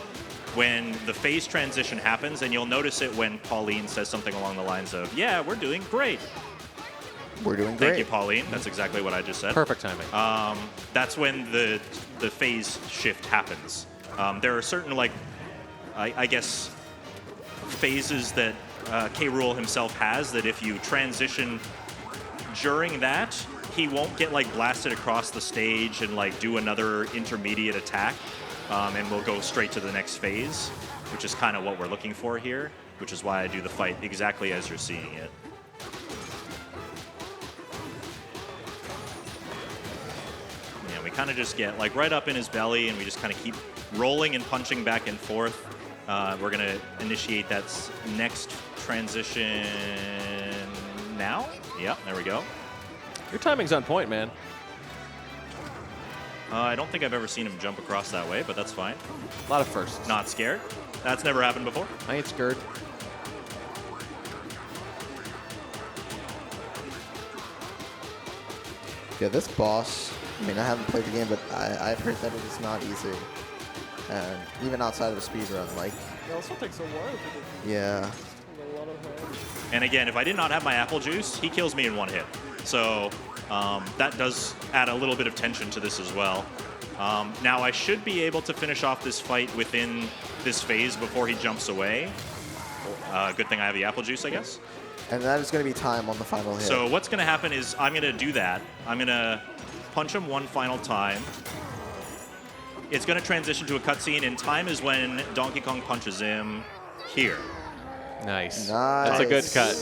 when the phase transition happens, and you'll notice it when Pauline says something along the lines of, "Yeah, we're doing great." We're doing great. Thank you, Pauline. That's exactly what I just said. Perfect timing. That's when the phase shift happens. There are certain, like, I guess, phases that K. Rool himself has, that if you transition during that, he won't get like blasted across the stage and like do another intermediate attack, and we'll go straight to the next phase, which is kind of what we're looking for here, which is why I do the fight exactly as you're seeing it. Yeah, we kind of just get like right up in his belly, and we just kind of keep rolling and punching back and forth. We're going to initiate that next transition now. Yep, there we go. Your timing's on point, man. I don't think I've ever seen him jump across that way, but that's fine. A lot of firsts. Not scared. That's never happened before. I ain't scared. Yeah, this boss, I mean, I haven't played the game, but I've heard that it is not easy. And even outside of the speedrun, like... It also takes a while to do. Yeah. A lot of time. And again, if I did not have my apple juice, he kills me in one hit. So that does add a little bit of tension to this as well. Now, I should be able to finish off this fight within this phase before he jumps away. Good thing I have the apple juice, I guess. And that is going to be time on the final hit. So what's going to happen is I'm going to do that. I'm going to punch him one final time. It's going to transition to a cutscene, and time is when Donkey Kong punches him here. Nice. Nice. That's a good cut.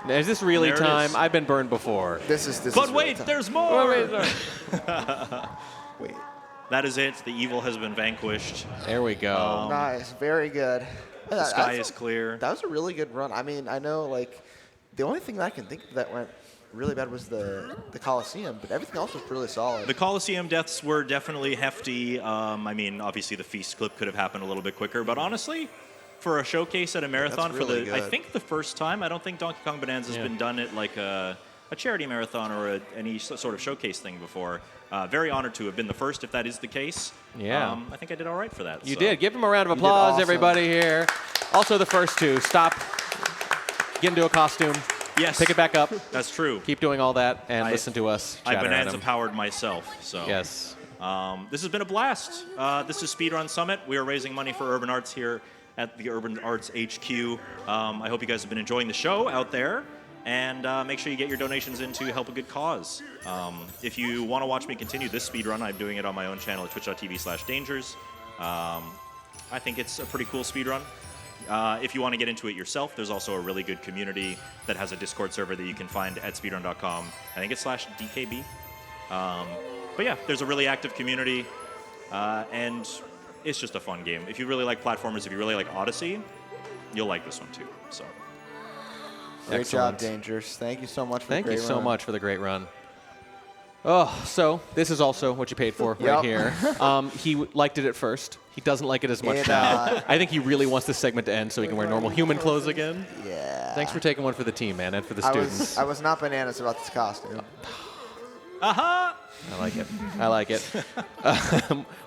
Now, is this really There it time? is. I've been burned before. This But is wait, really there's more! Wait. That is it. The evil has been vanquished. There we go. Nice. Very good. The sky is clear. That was a really good run. I mean, I know, like, the only thing that I can think of that went really bad was the Coliseum, but everything else was really solid. The Coliseum deaths were definitely hefty. I mean, obviously the feast clip could have happened a little bit quicker, but honestly, for a showcase at a marathon, That's really I good. think the first time, I don't think Donkey Kong Bonanza has been done at like a charity marathon or any sort of showcase thing before. Very honored to have been the first, if that is the case. Yeah. I think I did all right for that. You so. did. Give him a round of You did applause, awesome. everybody here. Also the first two. Stop. Get into a costume. Yes. Pick it back up. That's true. Keep doing all that and listen to us I chatter at Bonanza him. powered myself. So. Yes. This has been a blast. This is Speedrun Summit. We are raising money for Urban Arts here at the Urban Arts HQ. I hope you guys have been enjoying the show out there. And make sure you get your donations in to help a good cause. If you want to watch me continue this speedrun, I'm doing it on my own channel at twitch.tv/dangers. I think it's a pretty cool speedrun. If you want to get into it yourself, there's also a really good community that has a Discord server that you can find at speedrun.com. I think it's /DKB. But yeah, there's a really active community. And it's just a fun game. If you really like platformers, if you really like Odyssey, you'll like this one too. So. Great Excellent. job, Dangerous. Thank you so much for Thank the you great so run. much for the great run. Oh, so this is also what you paid for right here. He liked it at first. He doesn't like it as much now. I think he really wants this segment to end so he can wear normal human clothes again. Yeah. Thanks for taking one for the team, man, and for the students. I was not bananas about this costume. Aha! I like it. I like it.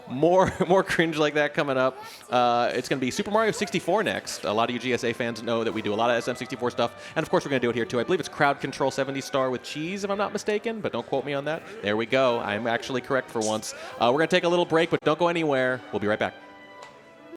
More cringe like that coming up. It's going to be Super Mario 64 next. A lot of you GSA fans know that we do a lot of SM64 stuff. And, of course, we're going to do it here, too. I believe it's Crowd Control 70 Star with cheese, if I'm not mistaken. But don't quote me on that. There we go. I'm actually correct for once. We're going to take a little break, but don't go anywhere. We'll be right back.